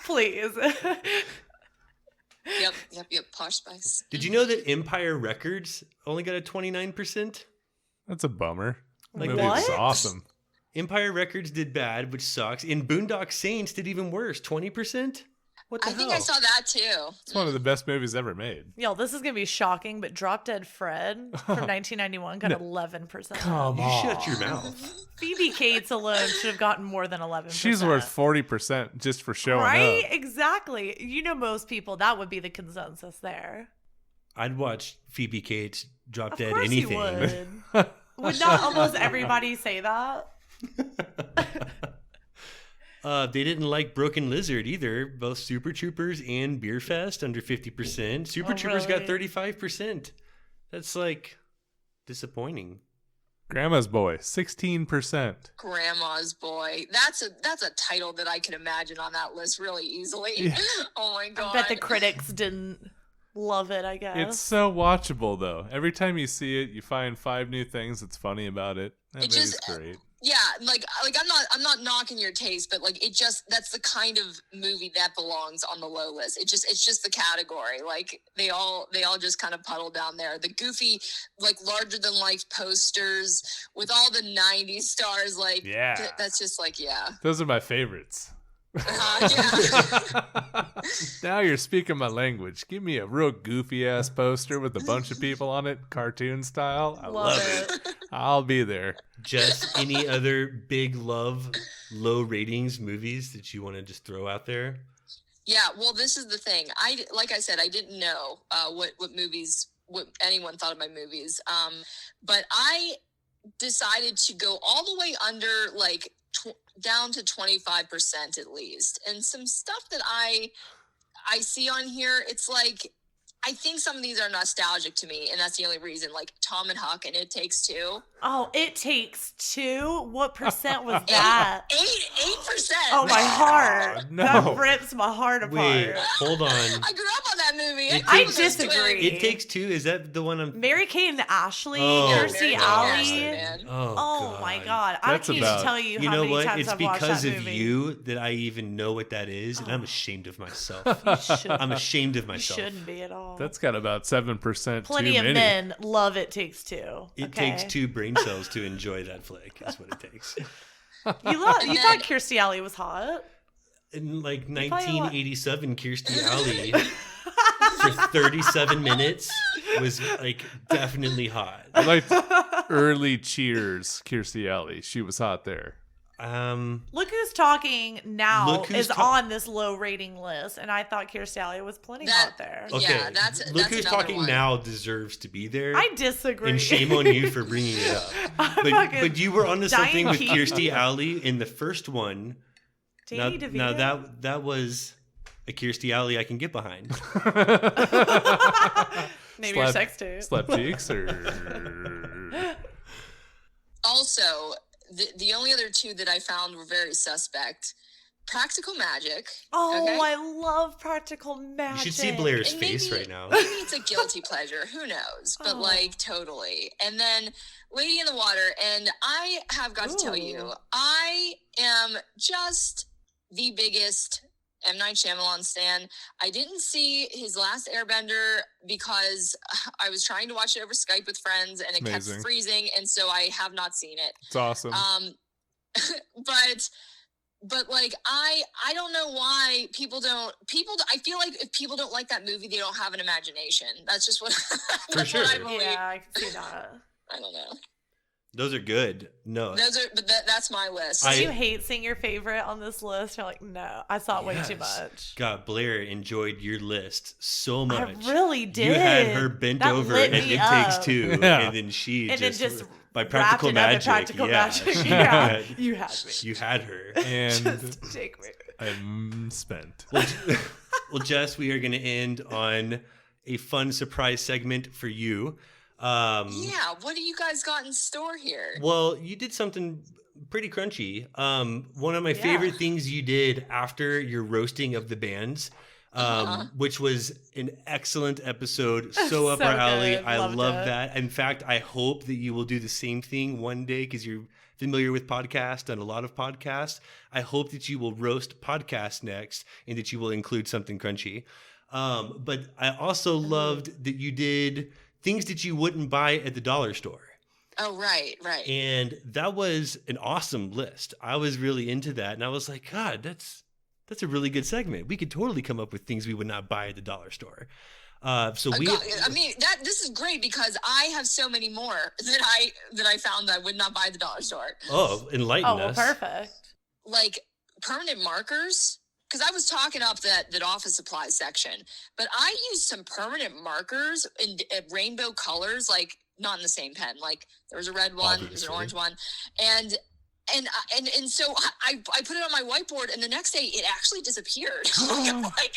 Speaker 6: Please.
Speaker 7: Yep. Posh Spice.
Speaker 4: Did you know that Empire Records only got a 29%?
Speaker 5: That's a bummer.
Speaker 6: Like,
Speaker 5: movie
Speaker 6: what?
Speaker 5: was awesome.
Speaker 4: Empire Records did bad, which sucks. And Boondock Saints did even worse, 20%. What the hell?
Speaker 7: I think I saw that too.
Speaker 5: It's one of the best movies ever made.
Speaker 6: Yo, this is gonna be shocking, but Drop Dead Fred from 1991 got 11%.
Speaker 5: Come on.
Speaker 4: You shut your mouth.
Speaker 6: Phoebe Cates alone should have gotten more than 11%.
Speaker 5: She's worth 40% just for showing up.
Speaker 6: Right? Exactly. You know, most people, that would be the consensus there.
Speaker 4: I'd watch Phoebe Cates Drop Dead
Speaker 6: course
Speaker 4: anything.
Speaker 6: You would. Would not almost everybody say that?
Speaker 4: They didn't like Broken Lizard either. Both Super Troopers and Beer Fest under 50%. Super Troopers got 35%. That's like disappointing.
Speaker 5: Grandma's Boy, 16%.
Speaker 7: Grandma's Boy. That's a title that I can imagine on that list really easily. Yeah. Oh my god.
Speaker 6: I bet the critics didn't love it, I guess.
Speaker 5: It's so watchable though. Every time you see it, you find 5 new things that's funny about it. That movie's great.
Speaker 7: Yeah, like I'm not knocking your taste, but like that's the kind of movie that belongs on the low list. It's just the category. Like they all just kind of puddle down there. The goofy, like larger than life posters with all the 90s stars, like that's just like
Speaker 5: Those are my favorites. Now you're speaking my language. Give me a real goofy ass poster with a bunch of people on it, cartoon style. I love it. I'll be there.
Speaker 4: Just any other big low ratings movies that you want to just throw out there?
Speaker 7: Yeah, well, this is the thing. Like I said, I didn't know what anyone thought of my movies. But I decided to go all the way under like down to 25% at least. And some stuff that I see on here, it's like, I think some of these are nostalgic to me, and that's the only reason. Like Tom and Huck and It Takes Two.
Speaker 6: Oh, It Takes Two? What percent was that?
Speaker 7: 8%.
Speaker 6: Oh, my heart.
Speaker 5: No.
Speaker 6: That rips my heart apart.
Speaker 4: Wait, hold on.
Speaker 7: I grew up on that movie.
Speaker 6: I disagree.
Speaker 4: It Takes Two? Is that the one I'm...
Speaker 6: Mary-Kate and Ashley, Kirstie Alley. Oh my God. I can't tell you how many times I've watched that movie.
Speaker 4: It's because of you that I even know what that is, and I'm ashamed of myself. I'm ashamed of myself.
Speaker 6: You shouldn't be at all.
Speaker 5: That's got about 7%
Speaker 6: Plenty of men love It Takes Two.
Speaker 4: It takes 2 brain cells to enjoy that flick. That's what it takes.
Speaker 6: You thought Kirstie Alley was hot?
Speaker 4: In like 1987, Kirstie Alley for 37 minutes was like definitely hot.
Speaker 5: I liked early Cheers, Kirstie Alley. She was hot there.
Speaker 6: Look Who's Talking Now is on this low rating list, and I thought Kirstie Alley was plenty hot there.
Speaker 4: Okay, yeah, that's Look Who's Talking one. Now deserves to be there.
Speaker 6: I disagree.
Speaker 4: And shame on you for bringing it up. But you were onto something with Kirstie Alley in the first one. Now that was a Kirstie Alley I can get behind.
Speaker 6: Maybe your sex tape.
Speaker 5: Slap cheeks or...
Speaker 7: Also, the only other 2 that I found were very suspect. Practical Magic.
Speaker 6: Oh, okay? I love Practical Magic.
Speaker 4: You should see Blair's face right now.
Speaker 7: Maybe it's a guilty pleasure. Who knows? But like, totally. And then Lady in the Water. And I have got to tell you, I am just the biggest M. Night Shyamalan stan. I didn't see his last Airbender because I was trying to watch it over Skype with friends and it kept freezing, and so I have not seen it.
Speaker 5: It's awesome.
Speaker 7: But like I don't know why I feel like if people don't like that movie, they don't have an imagination. That's just what
Speaker 4: for sure.
Speaker 7: What I believe.
Speaker 6: Yeah, I can see that.
Speaker 7: I don't know.
Speaker 4: Those are good. No.
Speaker 7: But that's my list.
Speaker 6: Do you hate seeing your favorite on this list? You're like, no, I saw it way too much.
Speaker 4: God, Blair enjoyed your list so much.
Speaker 6: I really did.
Speaker 4: You had her bent over and it takes two. And then she just by practical magic.
Speaker 6: Yeah, you had me.
Speaker 4: You had her.
Speaker 5: And
Speaker 6: just take me.
Speaker 5: I'm spent.
Speaker 4: Well, Jess, we are going to end on a fun surprise segment for you.
Speaker 7: What do you guys got in store here?
Speaker 4: Well, you did something pretty crunchy. One of my favorite things you did after your roasting of the bands, which was an excellent episode. So up our alley. I love that. In fact, I hope that you will do the same thing one day because you're familiar with podcasts, done a lot of podcasts. I hope that you will roast podcasts next and that you will include something crunchy. But I also loved that you did things that you wouldn't buy at the dollar store.
Speaker 7: Oh, right.
Speaker 4: And that was an awesome list. I was really into that. And I was like, God, that's a really good segment. We could totally come up with things we would not buy at the dollar store. This is great because I have so many more that I found that I would not buy at the dollar store. Oh, enlighten us.
Speaker 6: Perfect.
Speaker 7: Like permanent markers. Because I was talking up that office supplies section, but I used some permanent markers in rainbow colors, like not in the same pen. Like there was a red one, there was an orange one, and so I put it on my whiteboard, and the next day it actually disappeared. Like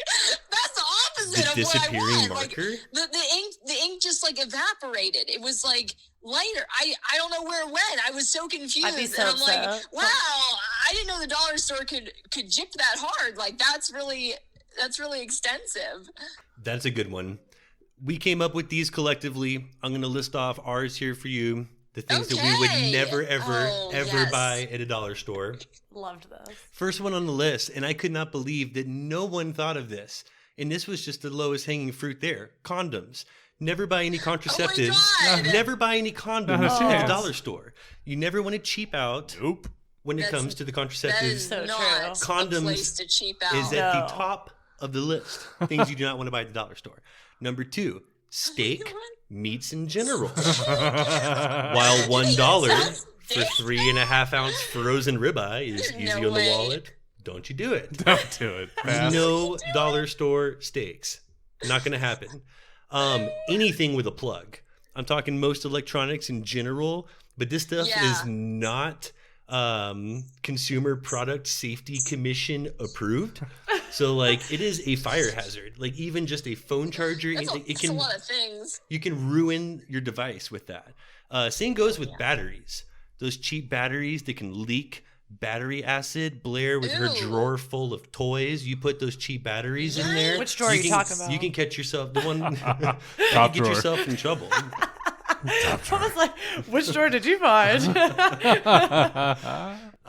Speaker 7: that's the opposite of what I want.
Speaker 4: Marker?
Speaker 7: Like the ink just like evaporated. It was like lighter. I don't know where it went. I was so confused. And I'm like, wow, I didn't know the dollar store could jip that hard. Like that's really extensive.
Speaker 4: That's a good one. We came up with these collectively. I'm going to list off ours here for you. The things that we would never, ever buy at a dollar store.
Speaker 6: Loved this.
Speaker 4: First one on the list, and I could not believe that no one thought of this. And this was just the lowest hanging fruit there. Condoms. Never buy any contraceptives. Never buy any condoms at the dollar store. You never want to cheap out.
Speaker 5: Nope.
Speaker 4: When it comes to the contraceptives.
Speaker 6: That is so true.
Speaker 4: Condoms
Speaker 7: place to cheap out.
Speaker 4: is at the top of the list. Things you do not want to buy at the dollar store. Number 2, steak, meats in general. While $1 for 3.5 ounce frozen ribeye is easy on the wallet, don't you do it.
Speaker 5: Don't do it.
Speaker 4: No dollar store steaks. Not going to happen. Anything with a plug. I'm talking most electronics in general, but this stuff is not Consumer Product Safety Commission approved. So like it is a fire hazard. Like even just a phone charger,
Speaker 7: it's a lot of things.
Speaker 4: You can ruin your device with that. Same goes with batteries. Those cheap batteries that can leak battery acid. Blair with her drawer full of toys. You put those cheap batteries in there.
Speaker 6: Which drawer are you talking about?
Speaker 4: You can catch yourself. The one you can get yourself in trouble.
Speaker 6: I was like, which drawer did you find?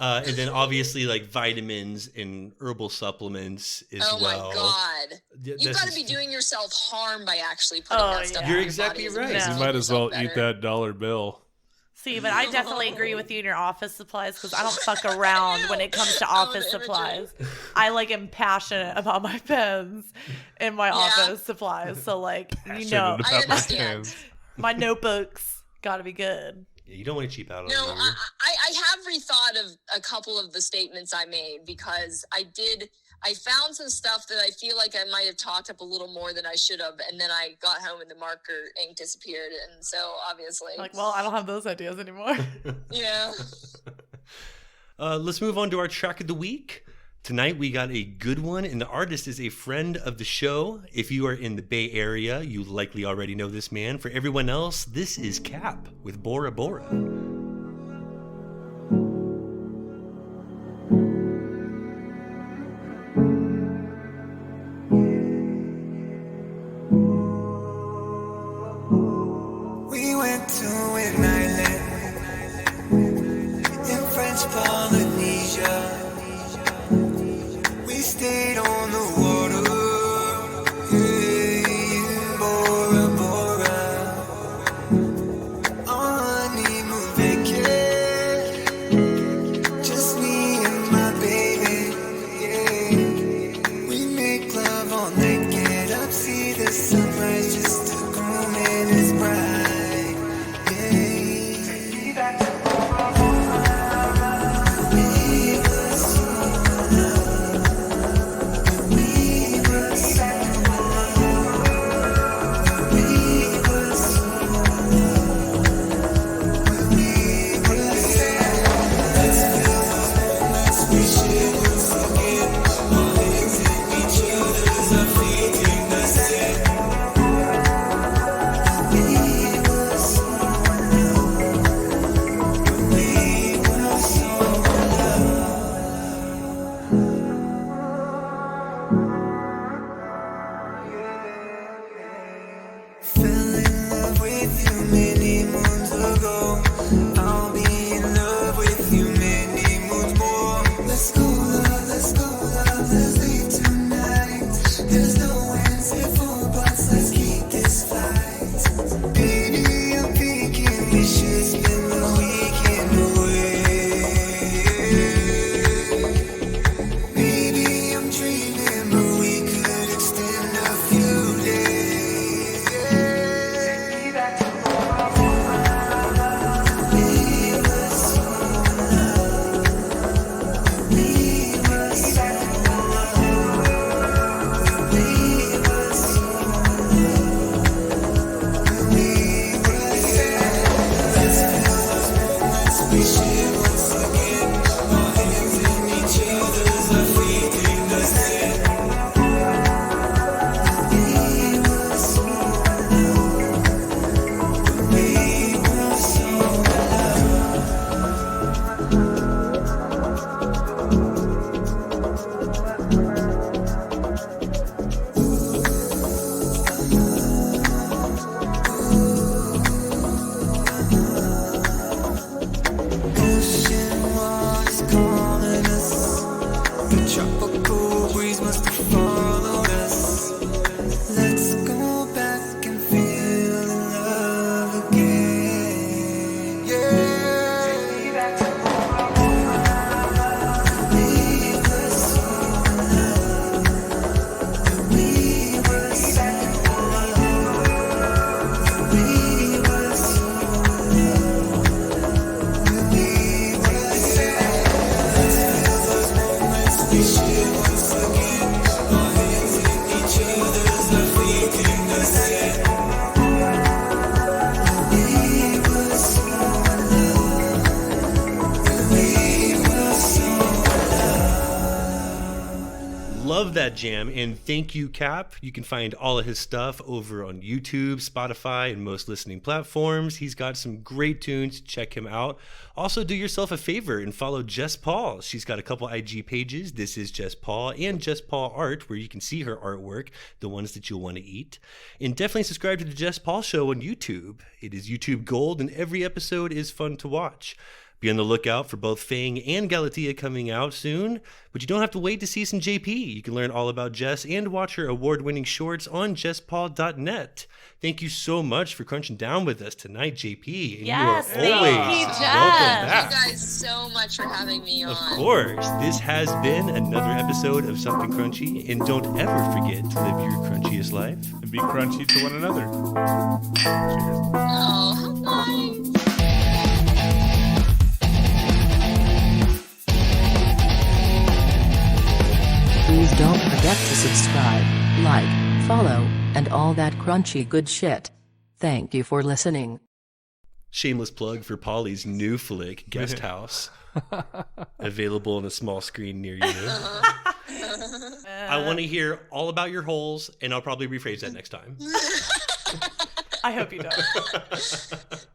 Speaker 4: And then obviously like vitamins and herbal supplements as well.
Speaker 7: Oh my God. You've got to be doing yourself harm by actually putting that stuff in
Speaker 4: You're
Speaker 7: your
Speaker 4: exactly
Speaker 7: body.
Speaker 4: right.
Speaker 5: You might as well eat that dollar bill.
Speaker 6: See, but I definitely agree with you in your office supplies because I don't fuck around when it comes to office supplies. I like am passionate about my pens and my office supplies. So like, you know,
Speaker 7: I understand.
Speaker 6: My notebooks got to be good.
Speaker 4: Yeah, you don't want to cheap out on
Speaker 7: No, I have rethought of a couple of the statements I made because I found some stuff that I feel like I might have talked up a little more than I should have, and then I got home and the marker ink disappeared, and so obviously
Speaker 6: like, well, I don't have those ideas anymore.
Speaker 7: Yeah.
Speaker 4: Let's move on to our track of the week. Tonight we got a good one, and the artist is a friend of the show. If you are in the Bay Area, you likely already know this man. For everyone else, this is Cap with Bora Bora.
Speaker 8: We went to an island in French Polynesia. We stayed on the
Speaker 4: Love that jam, and thank you, Cap. You can find all of his stuff over on YouTube, Spotify, and most listening platforms. He's got some great tunes. Check him out. Also, do yourself a favor and follow Jess Paul. She's got a couple IG pages. This is Jess Paul and Jess Paul Art, where you can see her artwork, the ones that you'll want to eat. And definitely subscribe to the Jess Paul Show on YouTube. It is YouTube Gold, and every episode is fun to watch. Be on the lookout for both Fang and Galatea coming out soon, but you don't have to wait to see some JP. You can learn all about Jess and watch her award-winning shorts on jesspaul.net. Thank you so much for crunching down with us tonight, JP. And
Speaker 6: yes,
Speaker 4: you are always
Speaker 6: thank you, Jess.
Speaker 4: welcome back.
Speaker 7: Thank you guys so much for having me on.
Speaker 4: Of course. This has been another episode of Something Crunchy, and don't ever forget to live your crunchiest life.
Speaker 5: And be crunchy to one another. Cheers.
Speaker 7: Oh, how nice.
Speaker 9: Please don't forget to subscribe, like, follow, and all that crunchy good shit. Thank you for listening.
Speaker 4: Shameless plug for Polly's new flick, Guest House. Available on a small screen near you. I want to hear all about your holes, and I'll probably rephrase that next time.
Speaker 6: I hope you don't.